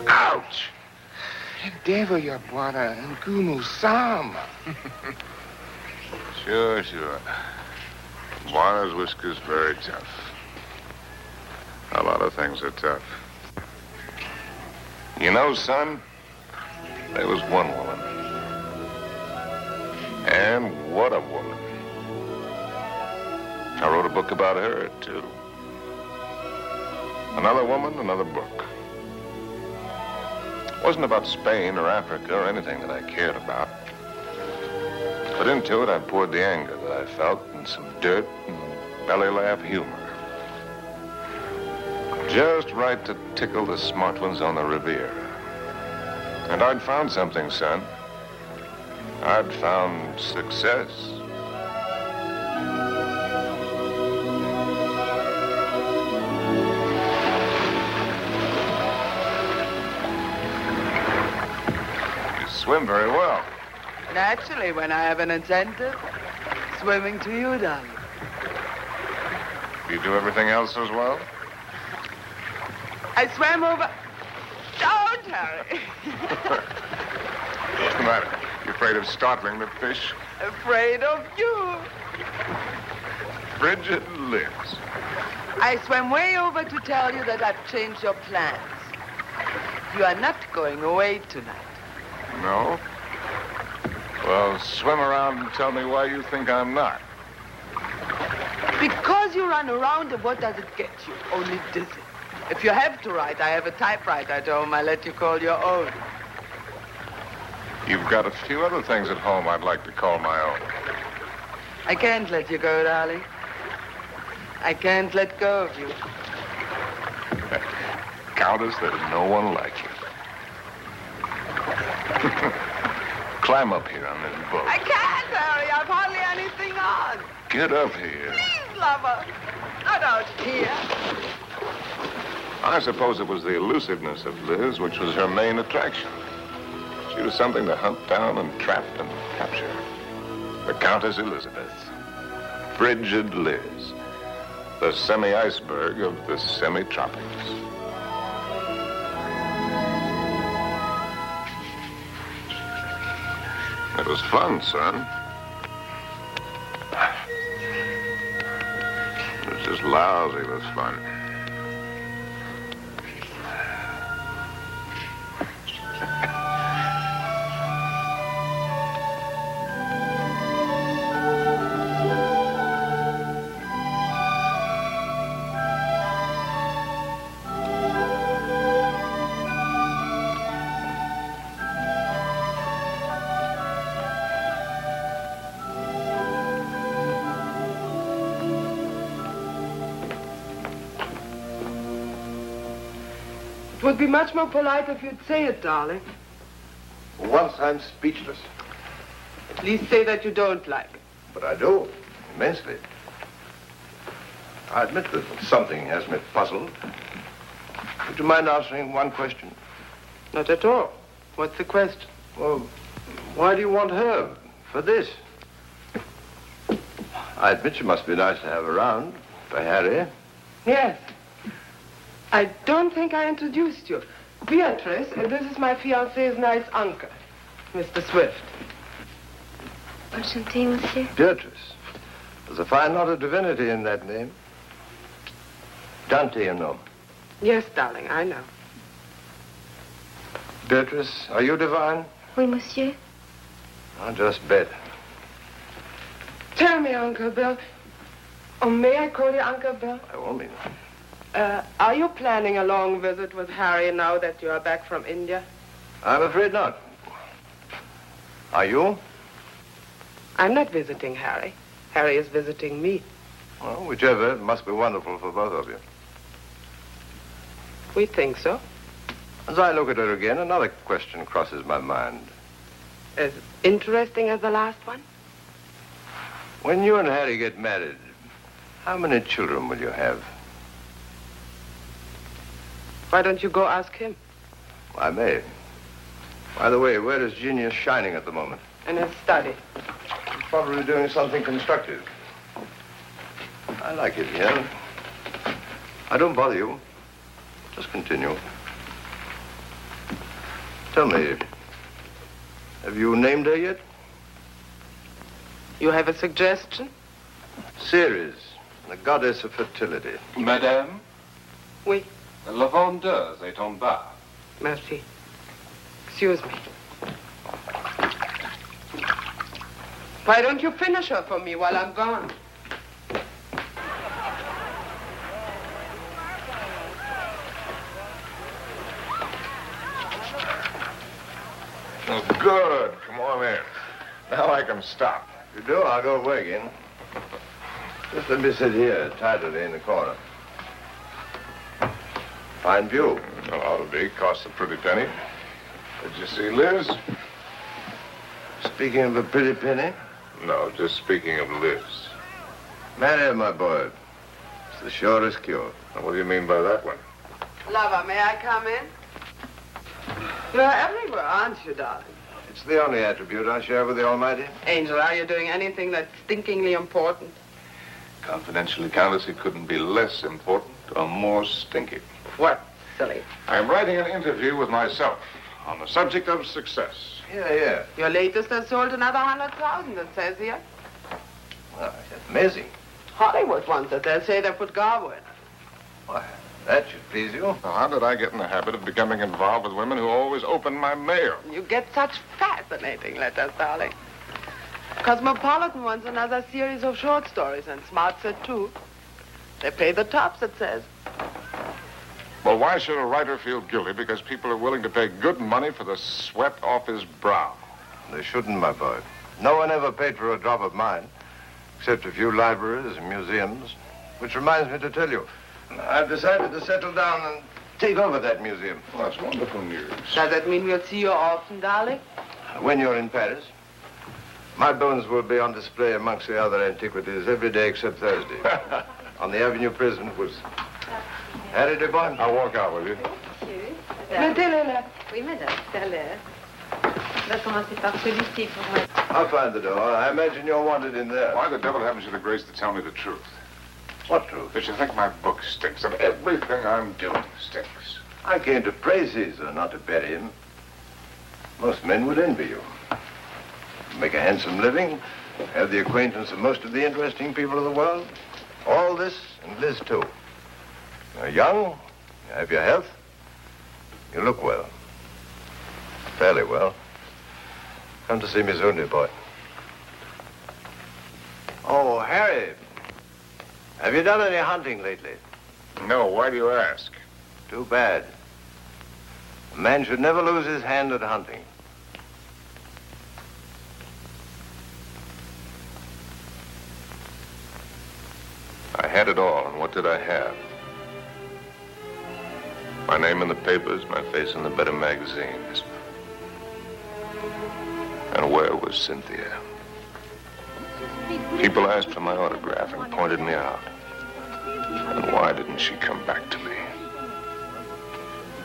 Ouch! Endeavor, your Bwana, and Gumu Sam. Sure. Juana's whisker's very tough. A lot of things are tough. You know, son, there was one woman. And what a woman. I wrote a book about her, too. Another woman, another book. It wasn't about Spain or Africa or anything that I cared about. But into it, I poured the anger that I felt and some dirt and belly laugh humor. Just right to tickle the smart ones on the Riviera. And I'd found something, son. I'd found success. You swim very well. Naturally, when I have an incentive, swimming to you, darling. You do everything else as well? I swam over... Don't hurry. What's the matter? You afraid of startling the fish? Afraid of you. Frigid lips. I swam way over to tell you that I've changed your plans. You are not going away tonight. No? Well, swim around and tell me why you think I'm not. Because you run around, and what does it get you? Only dizzy. If you have to write, I have a typewriter at home. I let you call your own. You've got a few other things at home I'd like to call my own. I can't let you go, darling. I can't let go of you. Countess, there's no one like you. Climb up here on this boat. I can't, Harry. I've hardly anything on. Get up here. Please, lover. Not out here. I suppose it was the elusiveness of Liz which was her main attraction. She was something to hunt down and trap and capture. The Countess Elizabeth. Frigid Liz, the semi-iceberg of the semi-tropics. It was fun, son. It was just lousy with fun. It would be much more polite if you'd say it, darling. For once, I'm speechless. At least say that you don't like it. But I do, immensely. I admit that something has me puzzled. Would you mind answering one question? Not at all. What's the question? Well, why do you want her for this? I admit she must be nice to have around for Harry. Yes. I don't think I introduced you. Beatrice, and this is my fiancé's nice uncle, Mr. Swift. Enchanté, monsieur. Beatrice. There's a fine lot of divinity in that name. Dante, you know. Yes, darling, I know. Beatrice, are you divine? Oui, monsieur. I'll just bet. Tell me, Uncle Bill. Oh, may I call you Uncle Bill? I won't mean it. Are you planning a long visit with Harry now that you are back from India? I'm afraid not. Are you? I'm not visiting Harry. Harry is visiting me. Well, whichever, it must be wonderful for both of you. We think so. As I look at her again, another question crosses my mind. As interesting as the last one? When you and Harry get married, how many children will you have? Why don't you go ask him? I may. By the way, where is Genius shining at the moment? In his study. He's probably doing something constructive. I like it here. I don't bother you. Just continue. Tell me, have you named her yet? You have a suggestion? Ceres, the goddess of fertility. Madame? Oui. La vendeuse est en bas. Merci. Excuse me. Why don't you finish her for me while I'm gone? Oh, good. Come on in. Now I can stop. If you do, I'll go away again. Just let me sit here, tidily in the corner. Fine view. Well, ought to be. Costs a pretty penny. Did you see Liz? Speaking of a pretty penny, No, just speaking of Liz. marry her, my boy. It's the surest cure. Now, what do you mean by that one? Lover, may I come in? You're everywhere, aren't you, darling? It's the only attribute I share with the Almighty. Angel, are you doing anything that's stinkingly important? Confidentially, Countess, it couldn't be less important or more stinky. What, silly? I'm writing an interview with myself on the subject of success. Yeah. Your latest has sold another 100,000, it says here. Well, that's amazing. Hollywood wants it. They'll say they put Garwood. Why, that should please you. Now, how did I get in the habit of becoming involved with women who always open my mail? You get such fascinating letters, darling. Cosmopolitan wants another series of short stories, and Smart said too. They pay the tops, it says. Well, why should a writer feel guilty because people are willing to pay good money for the sweat off his brow? They shouldn't, my boy. No one ever paid for a drop of mine, except a few libraries and museums. Which reminds me to tell you, I've decided to settle down and take over that museum. Well, that's wonderful news. Does that mean we'll see you often, darling? When you're in Paris, my bones will be on display amongst the other antiquities every day except Thursday. On the Avenue Prison was Harry de Bois. I'll walk out with you. Monsieur. Mettez-les là. Oui, madame. Tout à l'heure. Je vais commencer par celui-ci pour moi. I'll find the door. I imagine you're wanted in there. Why the devil haven't you the grace to tell me the truth? What truth? That you think my book stinks, and everything I'm doing stinks. I came to praise Caesar, not to bury him. Most men would envy you. Make a handsome living, have the acquaintance of most of the interesting people of the world. All this, and Liz too. You're young, you have your health, you look well. Fairly well. Come to see me soon, dear boy. Oh, Harry. Have you done any hunting lately? No, why do you ask? Too bad. A man should never lose his hand at hunting. I had it all, and what did I have? My name in the papers, my face in the better magazines. And where was Cynthia? People asked for my autograph and pointed me out. And why didn't she come back to me?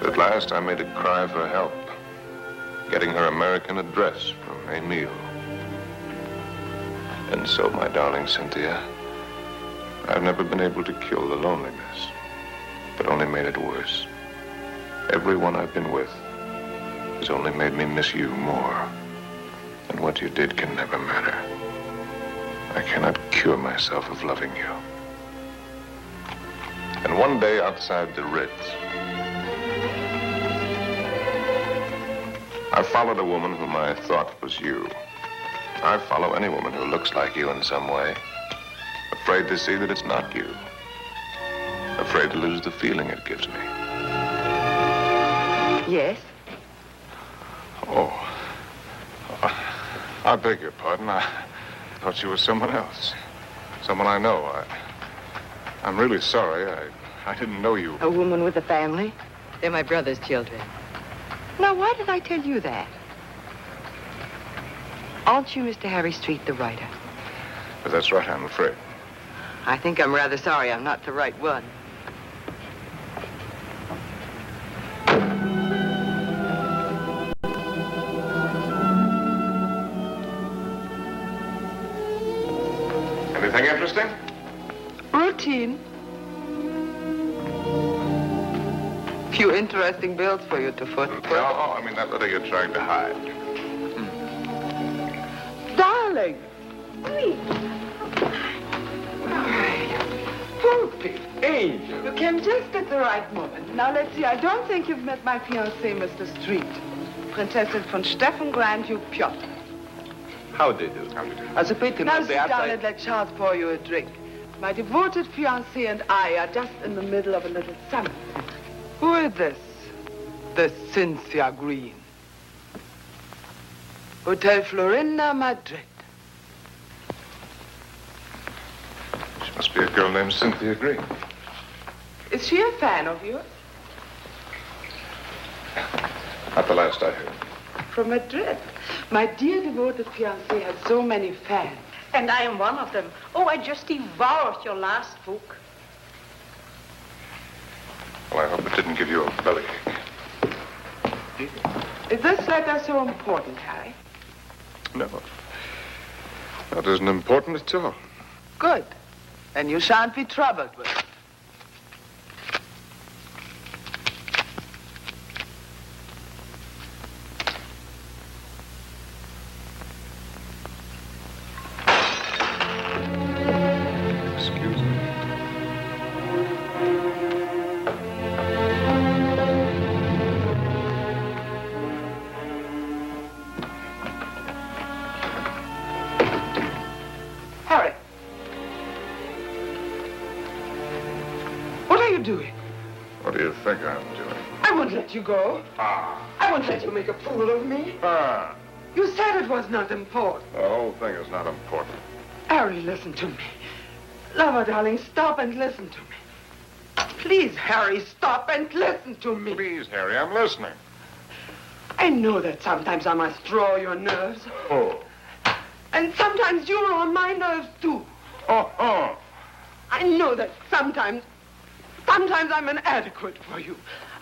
At last, I made a cry for help, getting her American address from Emile. And so, my darling Cynthia, I've never been able to kill the loneliness, but only made it worse. Everyone I've been with has only made me miss you more. And what you did can never matter. I cannot cure myself of loving you. And one day outside the Ritz, I followed a woman whom I thought was you. I follow any woman who looks like you in some way. Afraid to see that it's not you. Afraid to lose the feeling it gives me. Yes? Oh. I beg your pardon. I thought you were someone else. Someone I know. I'm really sorry. I didn't know you. A woman with a family? They're my brother's children. Now, why did I tell you that? Aren't you Mr. Harry Street, the writer? But that's right, I'm afraid. I think I'm rather sorry I'm not the right one. Anything interesting? Routine. Few interesting bills for you to foot. No, I mean that letter you're trying to hide. Darling. Poopy angel. You came just at the right moment. Now, let's see. I don't think you've met my fiancé, Mr. Street. Prinzessin von Steffen, Grand Duke Piotr. How do you do? As a pity, now sit down and let Charles pour you a drink. My devoted fiancé and I are just in the middle of a little summit. Who is this? The Cynthia Green. Hotel Florinda, Madrid. She must be a girl named Cynthia Green. Is she a fan of yours? Not the last I heard. From Madrid. My dear devoted fiancé has so many fans. And I am one of them. Oh, I just devoured your last book. Well, I hope it didn't give you a bellyache. Is this letter so important, Harry? No. That isn't important at all. Good. Then you shan't be troubled with it. What do you think I'm doing? I won't let you go. I won't let you make a fool of me. You said it was not important. The whole thing is not important. Harry, listen to me. Lover, darling, stop and listen to me. Please, Harry, stop and listen to me. Please, Harry, I'm listening. I know that sometimes I must draw your nerves. Oh. And sometimes you're on my nerves, too. Oh. I know that sometimes I'm inadequate for you.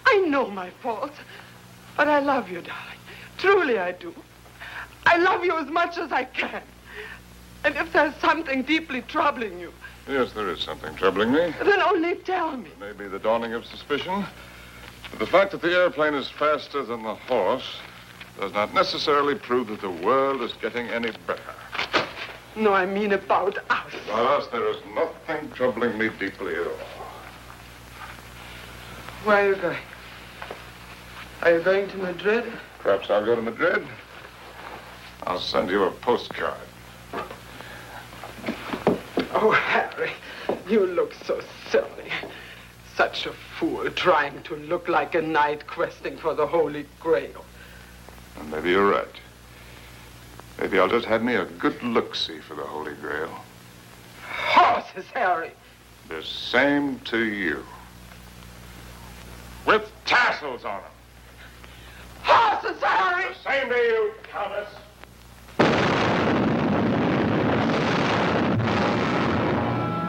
I know my faults. But I love you, darling. Truly I do. I love you as much as I can. And if there's something deeply troubling you... Yes, there is something troubling me. Then only tell me. It may be the dawning of suspicion. But the fact that the airplane is faster than the horse does not necessarily prove that the world is getting any better. No, I mean about us. About us, there is nothing troubling me deeply at all. Where are you going? Are you going to Madrid? Perhaps I'll go to Madrid. I'll send you a postcard. Oh, Harry, you look so silly. Such a fool, trying to look like a knight questing for the Holy Grail. And maybe you're right. Maybe I'll just have me a good look-see for the Holy Grail. Horses, Harry. The same to you. With tassels on them. Horses, Harry! The same to you, Countess.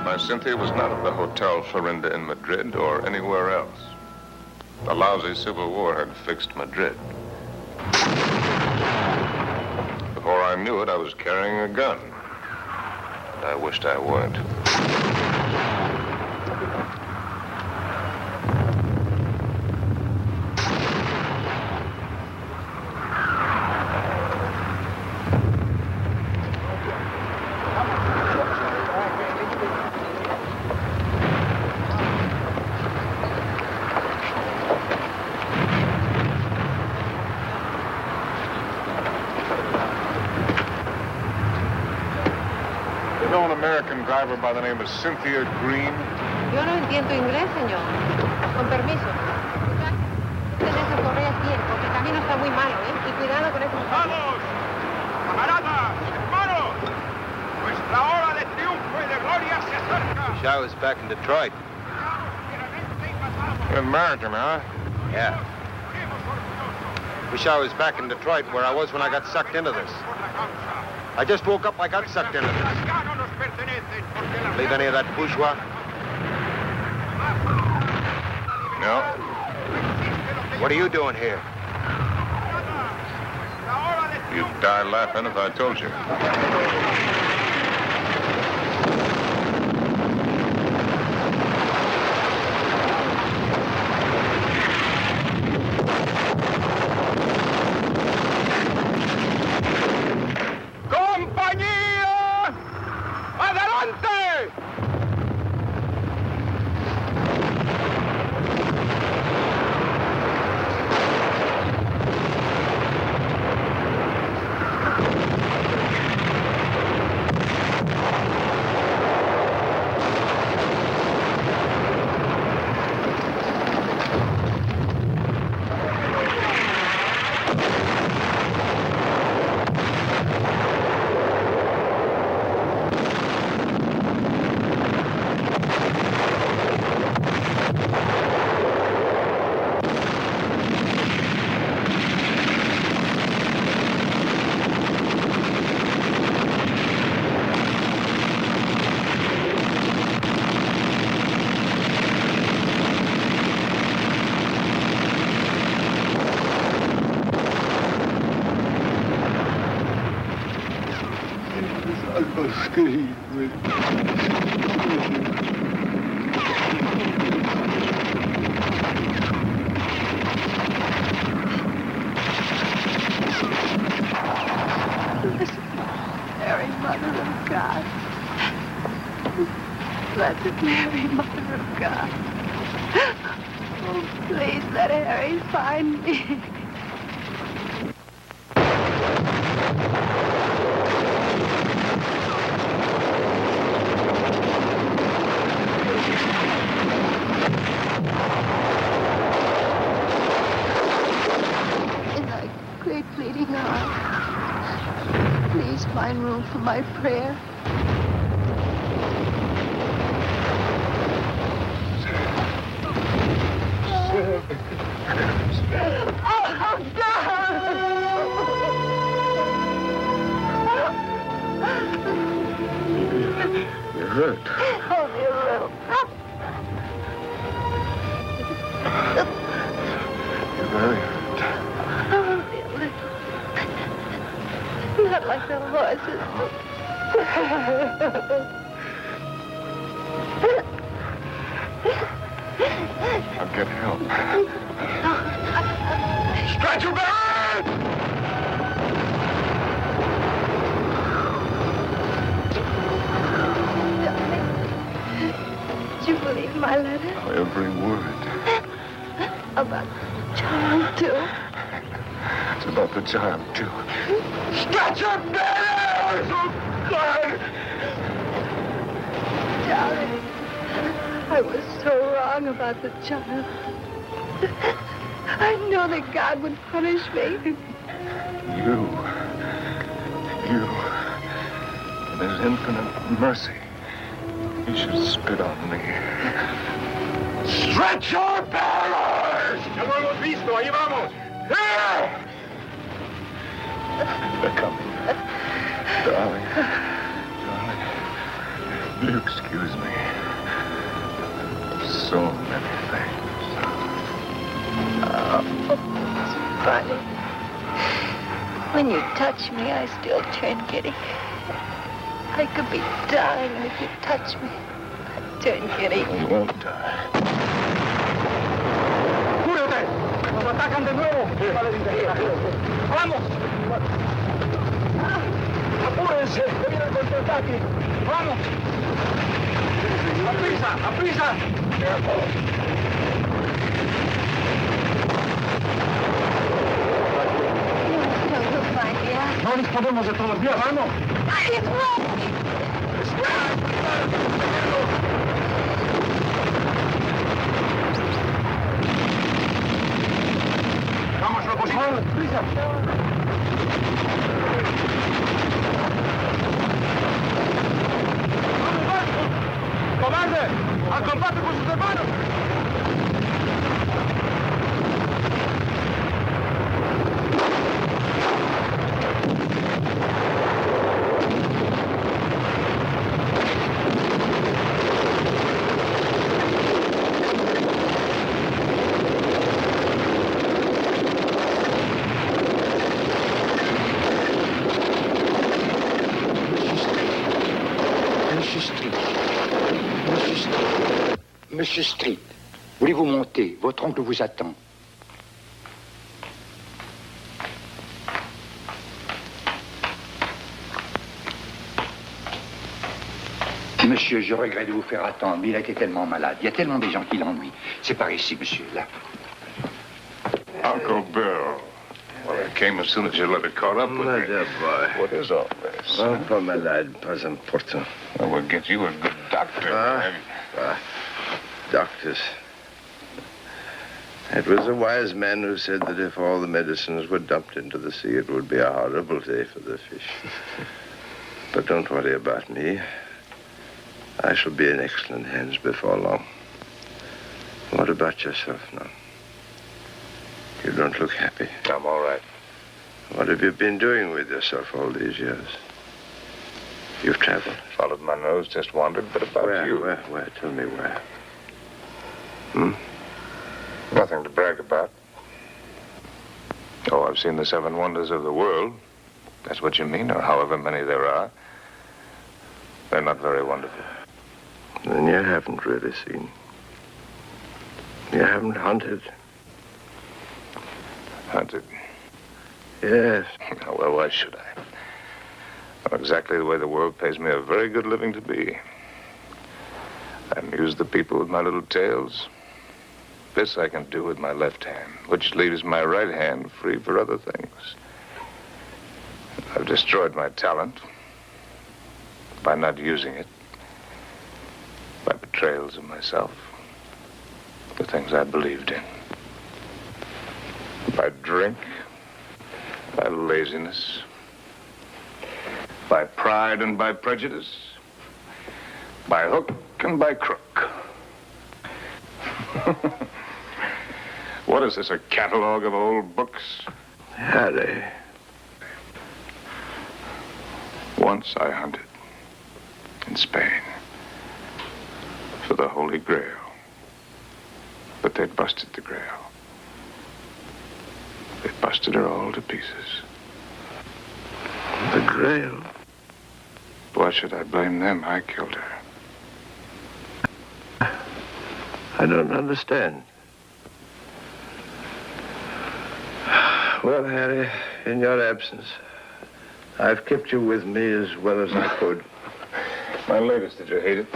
My Cynthia was not at the Hotel Florinda in Madrid or anywhere else. The lousy Civil War had fixed Madrid. Before I knew it, I was carrying a gun. And I wished I weren't. American driver by the name of Cynthia Green. Yo no entiendo inglés, señor. Con permiso. Tenés que correr bien, porque el camino está muy malo, ¿eh? Y cuidado con esos... ¡Vamos! ¡Camaradas! ¡Hermanos! Nuestra hora de triunfo y de gloria se acerca. Wish I was back in Detroit. American, huh? Yeah. Wish I was back in Detroit where I was when I got sucked into this. I just woke up, I got sucked into this. Believe any of that bourgeois? No. What are you doing here? You'd die laughing if I told you. Blessed Mary, Mother of God. Oh, please let Harry find me. In thy great pleading eye, please find room for my prayer. You're hurt. Only a little. You're very hurt. Only a little. kisses. I'll get help. Stretch your back! Did you believe my letter? Every word. About the child, too? It's about the child, too. Stretch your back! Oh, God! Darling, I was so wrong about the child. I know that God would punish me. You. In his infinite mercy, he should spit on me. Stretch your barrels! ¡Ya lo hemos visto! ¡Ahí vamos! They're coming. Darling. Will you excuse me? So many things. Oh, it's funny. When you touch me, I still turn giddy. I could be dying, and if you touch me, I'd turn giddy. You won't die. ¡Cúrate! ¡Nos atacan de nuevo! ¡Vamos! ¡Apúrense! ¡Que viene el contraataque! ¡Vamos! ¡Aprisa! ¡Aprisa! No nos podemos de todos días, vamos. Vamos, lo posible. ¡Prisa! ¡Cobarde! ¡Al combate con sus hermanos! Monsieur Street, voulez-vous monter? Votre oncle vous attend. Monsieur, je regrette de vous faire attendre, mais il a été tellement malade. Il y a tellement de gens qui l'ennuient. C'est par ici, monsieur, là. Uncle Bill. Well, I came as soon as your letter caught up with me. dear boy. What is all this? Pas malade, pas important. Well, we'll get you a good doctor. Doctors. It was a wise man who said that if all the medicines were dumped into the sea, it would be a horrible day for the fish. But don't worry about me. I shall be in excellent hands before long. What about yourself now? You don't look happy. I'm all right. What have you been doing with yourself all these years? You've traveled. Followed my nose, just wandered, but about you. Where? Tell me where. Nothing to brag about. Oh, I've seen the 7 wonders of the world. That's what you mean, or however many there are. They're not very wonderful. Then you haven't really seen. You haven't hunted. Hunted? Yes. Well, why should I? Not exactly the way the world pays me a very good living to be. I amuse the people with my little tales. This I can do with my left hand, which leaves my right hand free for other things. I've destroyed my talent by not using it, by betrayals of myself, the things I believed in, by drink, by laziness, by pride and by prejudice, by hook and by crook. What is this, a catalog of old books? Harry. Once I hunted in Spain for the Holy Grail, but they'd busted the Grail. They busted her all to pieces. The Grail? Why should I blame them? I killed her. I don't understand. Well, Harry, in your absence, I've kept you with me as well as I could. My latest, did you hate it?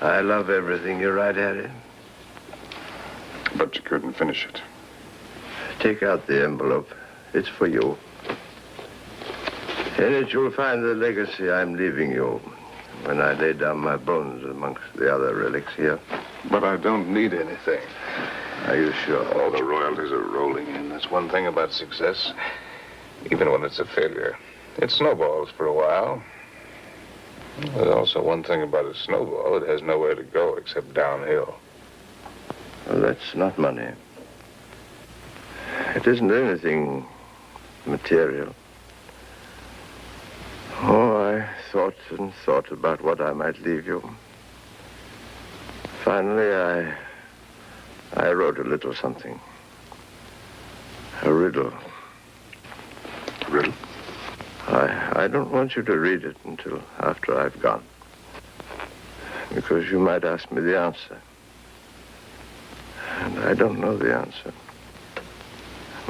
I love everything you write, Harry. But you couldn't finish it. Take out the envelope. It's for you. In it, you'll find the legacy I'm leaving you when I lay down my bones amongst the other relics here. But I don't need anything. Are you sure? All the royalties are rolling in. That's one thing about success. Even when it's a failure, it snowballs for a while. There's also one thing about a snowball. It has nowhere to go except downhill. Well, that's not money. It isn't anything material. Oh, I thought and thought about what I might leave you. Finally, I wrote a little something. A riddle. A riddle? I don't want you to read it until after I've gone. Because you might ask me the answer. And I don't know the answer.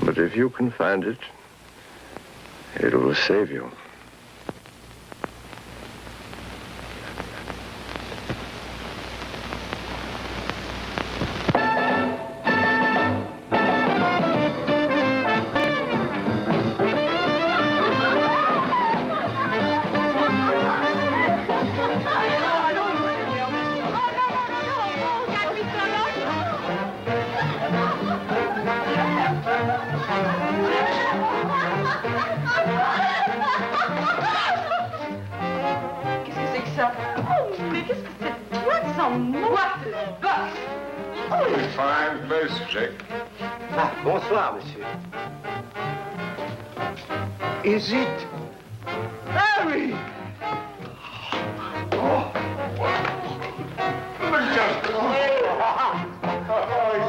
But if you can find it, it will save you. Fine place, Jake. Ah, bonsoir, monsieur. Is it Harry? Oh,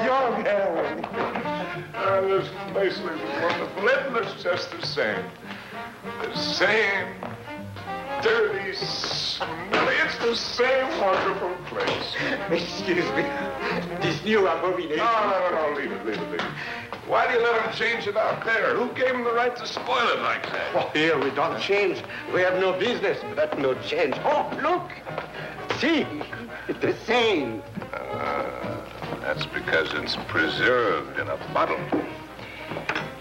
young Helen. This place looks wonderful. It looks just the same. The same dirty, smelly. It's the same wonderful place. Excuse me. This new abomination. No. Leave it. Why do you let them change it out there? Who gave them the right to spoil it like that? Oh, here we don't change. We have no business, but no change. Oh, look. See, it's the same. That's because it's preserved in a bottle.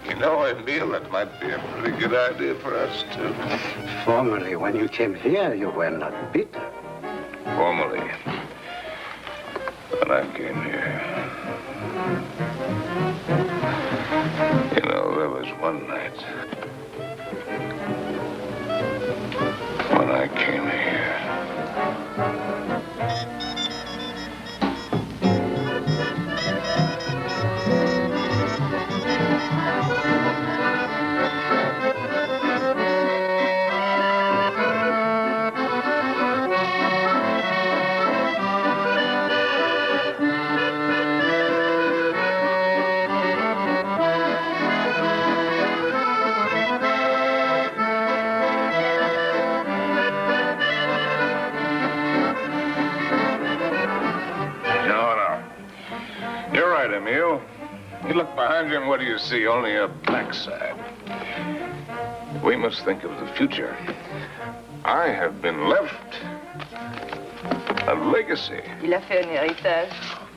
You know, Emile, that might be a pretty good idea for us, too. Formerly, when you came here, you were not bitter. Formerly, when I came here. You know, there was one night when I came here. Emile. You look behind you and what do you see? Only a backside. We must think of the future. I have been left a legacy. Il a fait un héritage.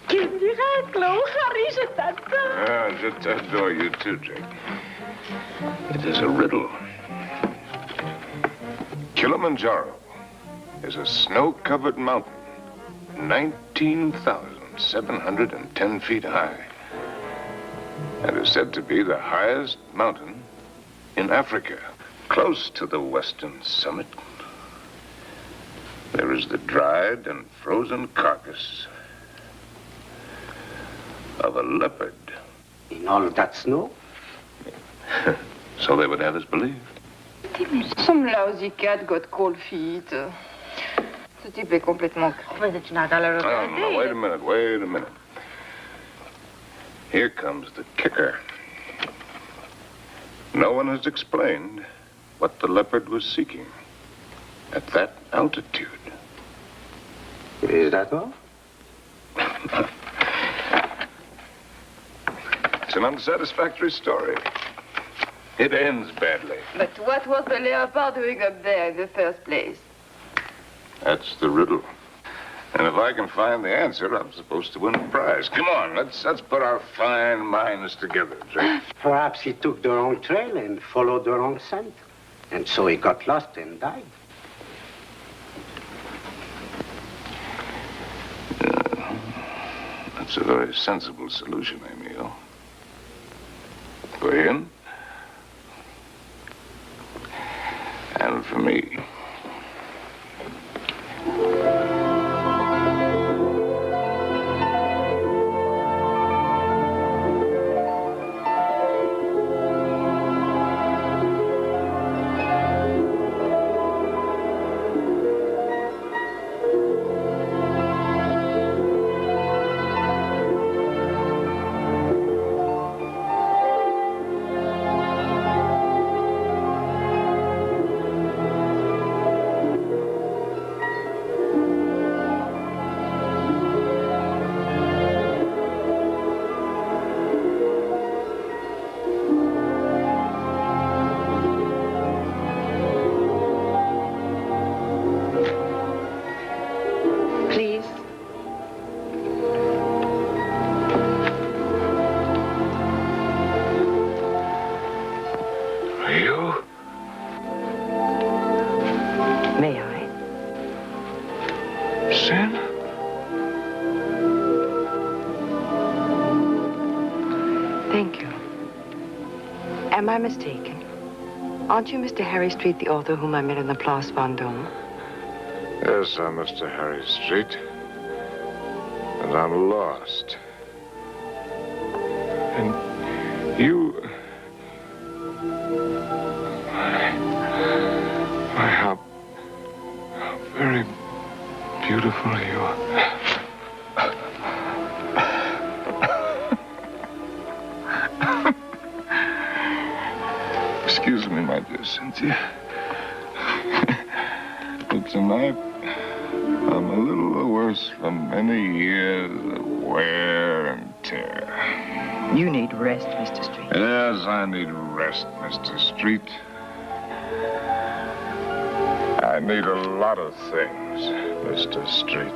Quel miracle! Oh, Harry, je t'adore. Ah, je t'adore, you too, Jake. It is a riddle. Kilimanjaro is a snow-covered mountain, 19,710 feet high, and is said to be the highest mountain in Africa. Close to the western summit, there is the dried and frozen carcass of a leopard. In all that snow? So they would have us believe. Some lousy cat got cold feet. Ce type est complètement crevé. Tu n'as pas le No, wait a minute. Here comes the kicker. No one has explained what the leopard was seeking. At that altitude. Is that all? It's an unsatisfactory story. It ends badly. But what was the leopard doing up there in the first place? That's the riddle. And if I can find the answer, I'm supposed to win a prize. Come on, let's put our fine minds together, Drake. Perhaps he took the wrong trail and followed the wrong scent. And so he got lost and died. That's a very sensible solution, Emil. For him. And for me. Am I mistaken? Aren't you Mr. Harry Street, the author whom I met in the Place Vendôme? Yes, I'm Mr. Harry Street. And I'm lost. And you... How very beautiful you are. Excuse me, my dear Cynthia. But tonight, I'm a little worse from many years of wear and tear. You need rest, Mr. Street. Yes, I need rest, Mr. Street. I need a lot of things, Mr. Street.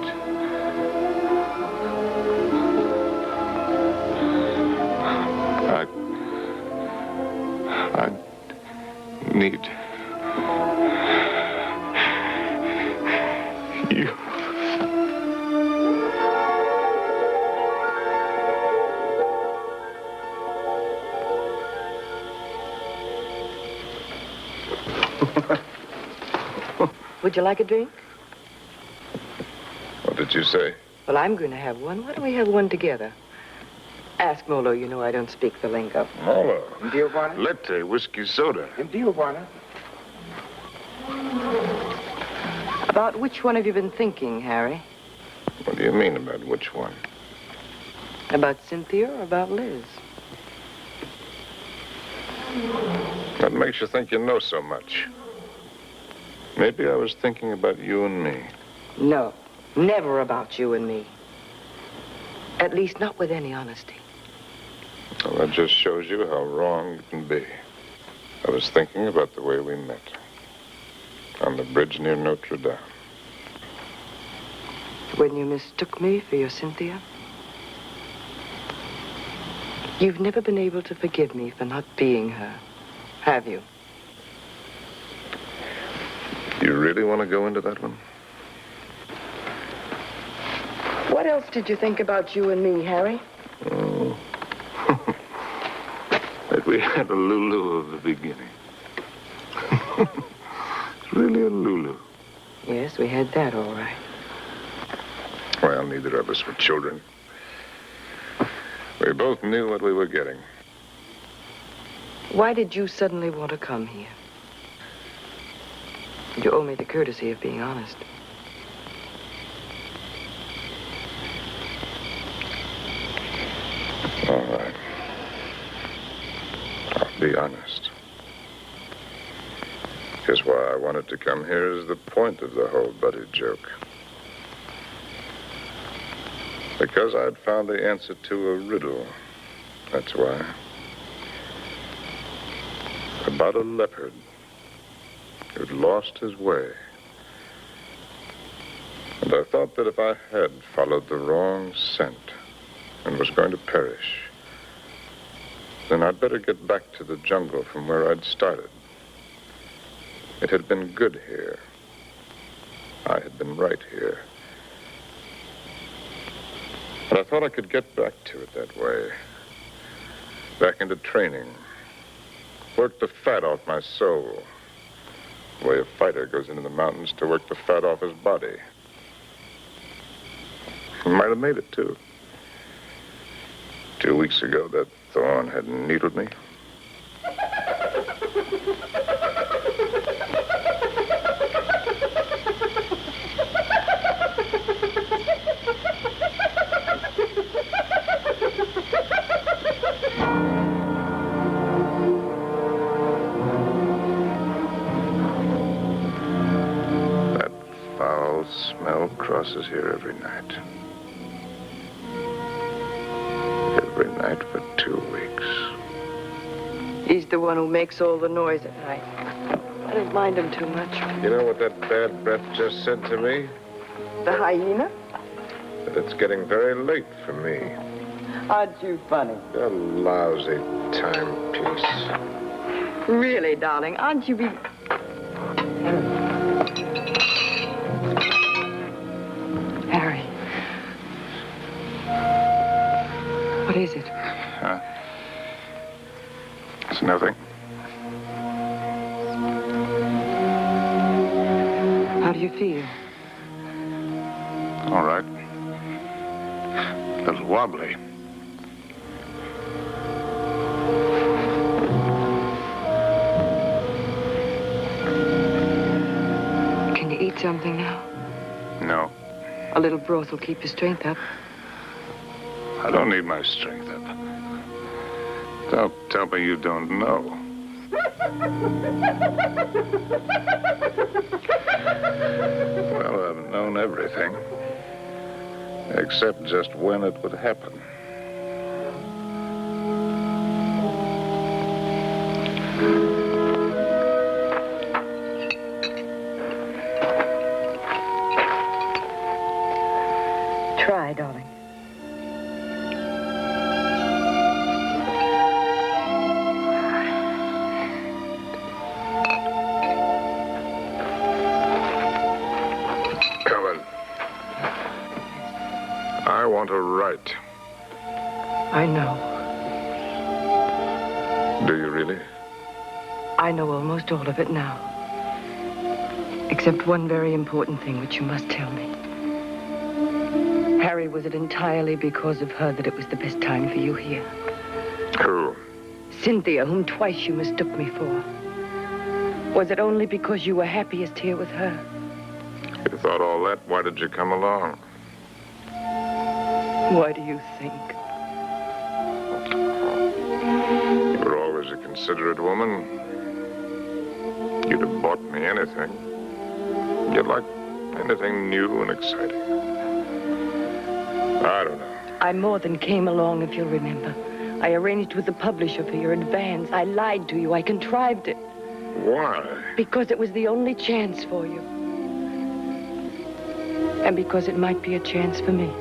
I need you. Would you like a drink? What did you say? Well, I'm going to have one. Why don't we have one together? Ask Molo. You know I don't speak the lingo. Molo? Dio buona? Latte, whiskey soda. Dio buona? About which one have you been thinking, Harry? What do you mean about which one? About Cynthia or about Liz? What makes you think you know so much? Maybe I was thinking about you and me. No, never about you and me. At least not with any honesty. Well, that just shows you how wrong you can be. I was thinking about the way we met. On the bridge near Notre Dame. When you mistook me for your Cynthia? You've never been able to forgive me for not being her, have you? You really want to go into that one? What else did you think about you and me, Harry? Oh. That we had a Lulu of the beginning. Really a Lulu. Yes, we had that all right. Well, neither of us were children. We both knew what we were getting. Why did you suddenly want to come here? You owe me the courtesy of being honest. All right. I'll be honest. Just why I wanted to come here is the point of the whole buddy joke. Because I'd found the answer to a riddle. That's why. About a leopard who'd lost his way. And I thought that if I had followed the wrong scent and was going to perish, then I'd better get back to the jungle from where I'd started. It had been good here. I had been right here. And I thought I could get back to it that way. Back into training. Work the fat off my soul. The way a fighter goes into the mountains to work the fat off his body. I might have made it, too. 2 weeks ago, that thorn had needled me. That foul smell crosses here every night. Every night for 2 weeks. He's the one who makes all the noise at night. I don't mind him too much. You know what that bad breath just said to me? The hyena? That it's getting very late for me. Aren't you funny? A lousy timepiece. Really, darling, aren't you Harry. What is it? Huh? It's nothing. How do you feel? All right. A little wobbly. Can you eat something now? No. A little broth will keep your strength up. I don't need my strength up. Don't tell me you don't know. Well, I've known everything. Except just when it would happen. Try, darling. Helen, I want to write. I know. Do you really? I know almost all of it now. Except one very important thing which you must tell me. Harry, was it entirely because of her that it was the best time for you here? Who? Cynthia, whom twice you mistook me for. Was it only because you were happiest here with her? You thought all that? Why did you come along? Why do you think? You were always a considerate woman. You'd have bought me anything. You'd like anything new and exciting. I don't know. I more than came along, if you'll remember. I arranged with the publisher for your advance. I lied to you. I contrived it. Why? Because it was the only chance for you. And because it might be a chance for me.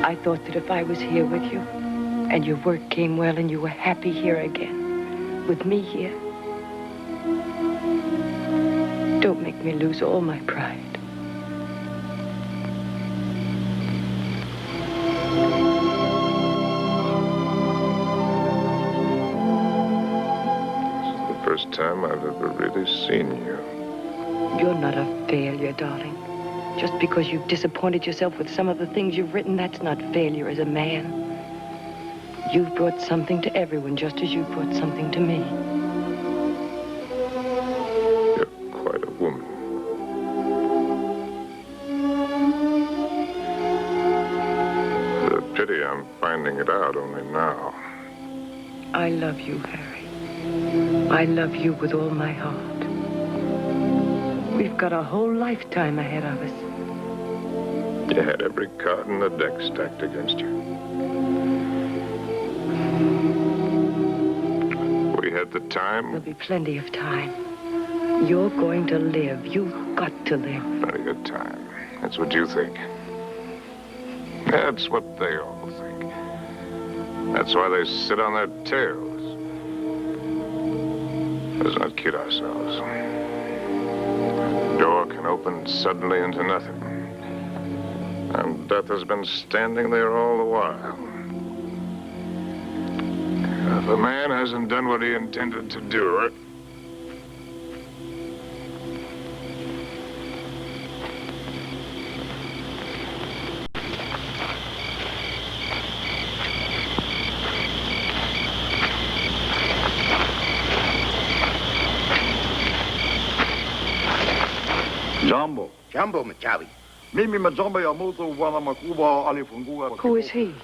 I thought that if I was here with you, and your work came well, and you were happy here again, with me here, don't make me lose all my pride. This is the first time I've ever really seen you. You're not a failure, darling. Just because you've disappointed yourself with some of the things you've written, that's not failure as a man. You've brought something to everyone, just as you've brought something to me. You're quite a woman. It's a pity I'm finding it out only now. I love you, Harry. I love you with all my heart. We've got a whole lifetime ahead of us. You had every card in the deck stacked against you. We had the time. There'll be plenty of time. You're going to live. You've got to live. Plenty of time. That's what you think. That's what they all think. That's why they sit on their tails. Let's not kid ourselves. The door can open suddenly into nothing. And death has been standing there all the while. If a man hasn't done what he intended to do, Jambo. Jambo, Machawi. Mimi majambo ya moto wana makuba alifungua. Who is he?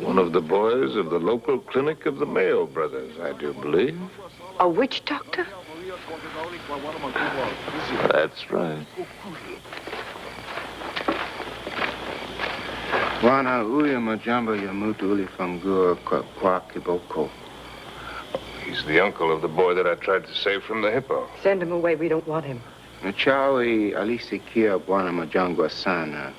one of the boys of the local clinic of the Mayo brothers, I do believe. A witch doctor? That's right. Wana uya majambo ya mutu ulifungua kwa kiboko. He's the uncle of the boy that I tried to save from the hippo. Send him away. We don't want him. Machawi alisikia bwana majangwa sana.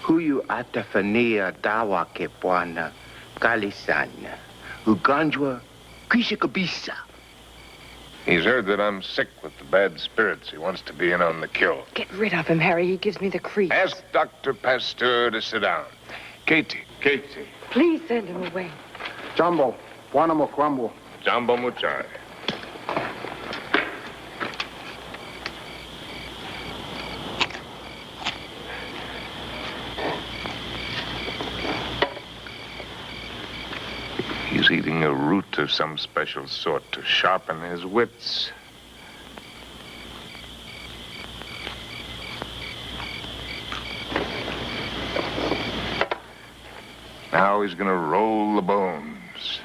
Huyu atafania dawa ke bwana kali sana. Ugonjwa kisha kabisa. He's heard that I'm sick with the bad spirits. He wants to be in on the kill. Get rid of him, Harry. He gives me the creeps. Ask Dr. Pasteur to sit down. Katie. Please send him away. Jambo, bwana mokwambo. Jambo Muchai. He's eating a root of some special sort to sharpen his wits. Now he's gonna roll the bones.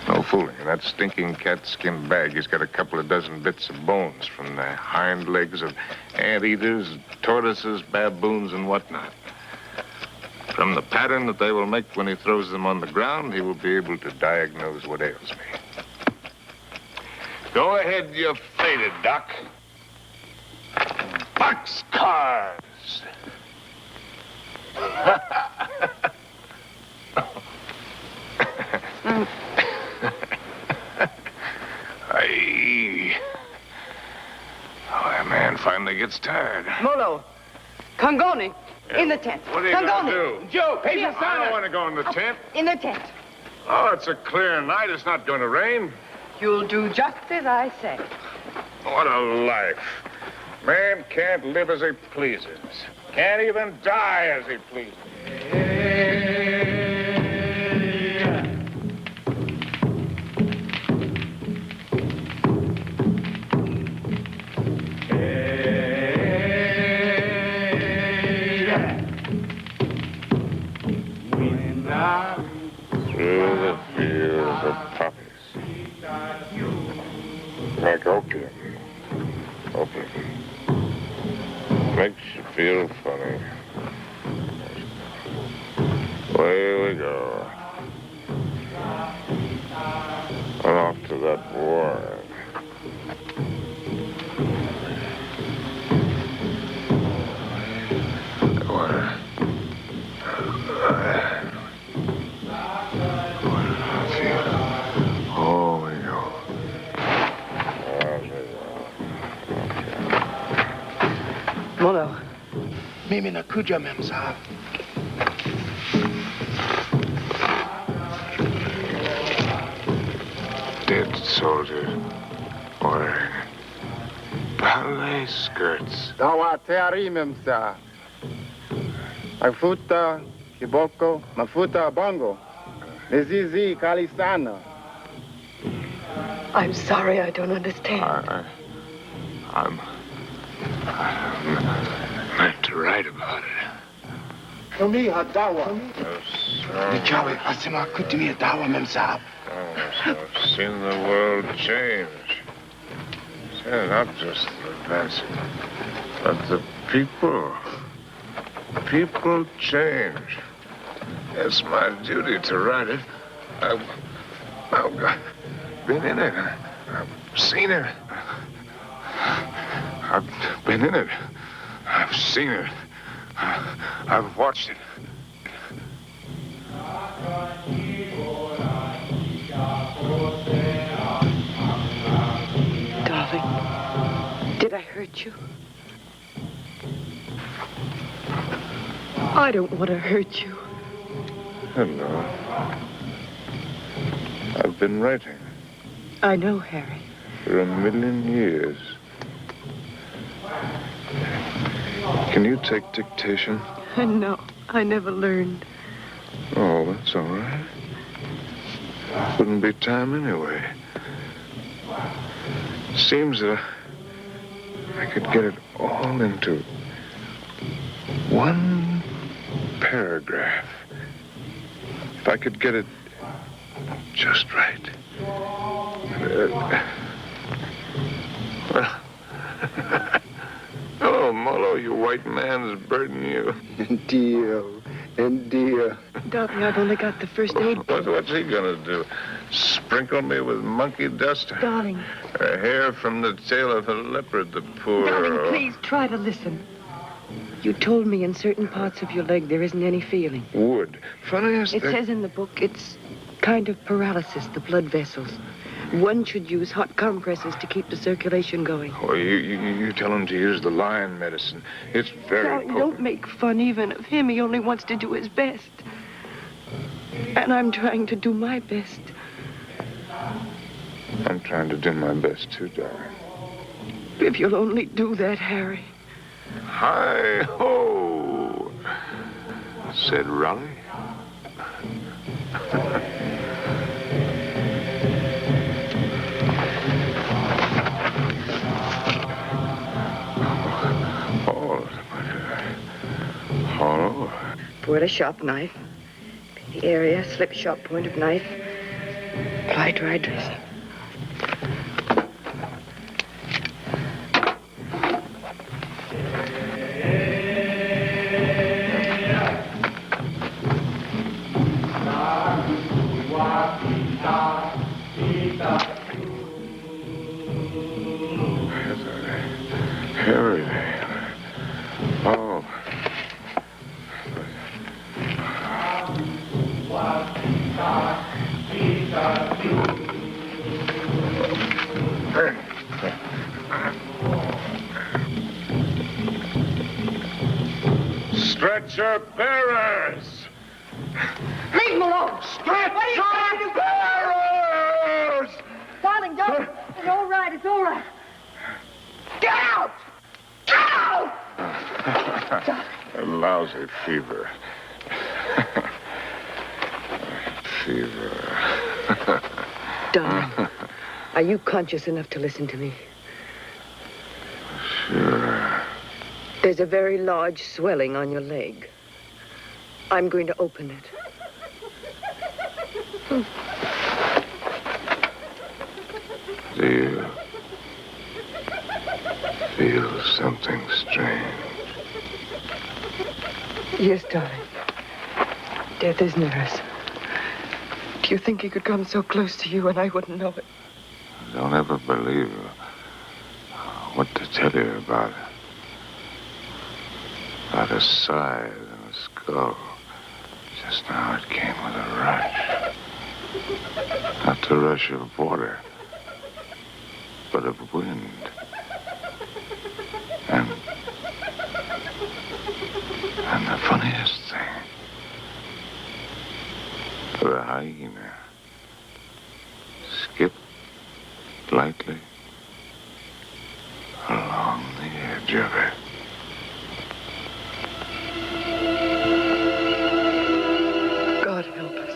No fooling. In that stinking catskin bag, he's got a couple of dozen bits of bones from the hind legs of anteaters, tortoises, baboons, and whatnot. From the pattern that they will make when he throws them on the ground, he will be able to diagnose what ails me. Go ahead, you faded, Doc. Boxcars! Aye. Oh, that man finally gets tired. Molo, Congoni, in the tent. What are you going to do? Joe, I don't want to go in the tent. In the tent. Oh, it's a clear night. It's not going to rain. You'll do just as I say. What a life. Man can't live as he pleases. Can't even die as he pleases. Through the fields of poppies. Like opium. Opium. Makes you feel funny. Away we go. And off to that war. Molo. Mimi nakuja, mem sahab. Dead soldiers wearing ballet skirts. Dawa teari, mem sahab. Mafuta, kiboko, mafuta, bongo. Nizizi, kalisana. I'm sorry, I don't understand. I'm meant to write about it. Tomiha dawa. Nichawe asema kutumia dawa memsahab. I've seen the world change. Yeah, not just the events, but the people. People change. It's my duty to write it. I've been in it. I've seen it. I've been in it. I've seen it. I've watched it. Darling, did I hurt you? I don't want to hurt you. Hello. I've been writing I know, Harry. for 1,000,000 years. Can you take dictation? No, I never learned. Oh, that's all right. Wouldn't be time anyway. Seems that I could get it all into one paragraph. If I could get it just right. Well, hello, Molo, you white man's burden, you. Dear. Darling, I've only got the first aid. What's he gonna do? Sprinkle me with monkey dust? Darling. A hair from the tail of a leopard, the poor... Darling, please try to listen. You told me in certain parts of your leg there isn't any feeling. Wood. Funniest It thing... says in the book it's kind of paralysis, the blood vessels. One should use hot compresses to keep the circulation going. Oh, you tell him to use the lion medicine. It's very Darling, potent. don't make fun even of him. He only wants to do his best. And I'm trying to do my best. I'm trying to do my best, too, darling. If you'll only do that, Harry. Hi-ho, said Raleigh. Hollow. Pour a sharp knife. The area, slip sharp point of knife. Apply dry dressing. Harry. Oh. Stretcher bearers! Leave him alone. Stretcher bearers! Darling, don't. It's all right. It's all right. Get out! Get out! A lousy fever. Fever. Darling, are you conscious enough to listen to me? Sure. There's a very large swelling on your leg. I'm going to open it. Do you feel something strange? Yes, darling. Death is near us. Do you think he could come so close to you and I wouldn't know it? Don't ever believe what to tell you about it. About a scythe and a skull. Just now it came with a rush. Not the rush of water, but of wind. And the funniest thing, the hyena skipped lightly along the edge of it. God help us.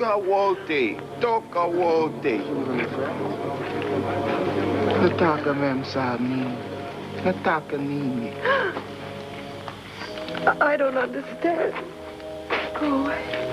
Toka wote. Toka wote. Nataka mem sa amin. Nataka nini. I don't understand. Go away.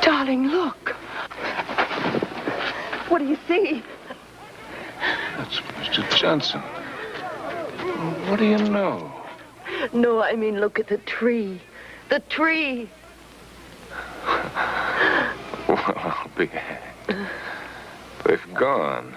Darling, look. What do you see? That's Mr. Johnson. What do you know? No, I mean, look at the tree. The tree. Well, I'll be hanged. They've gone.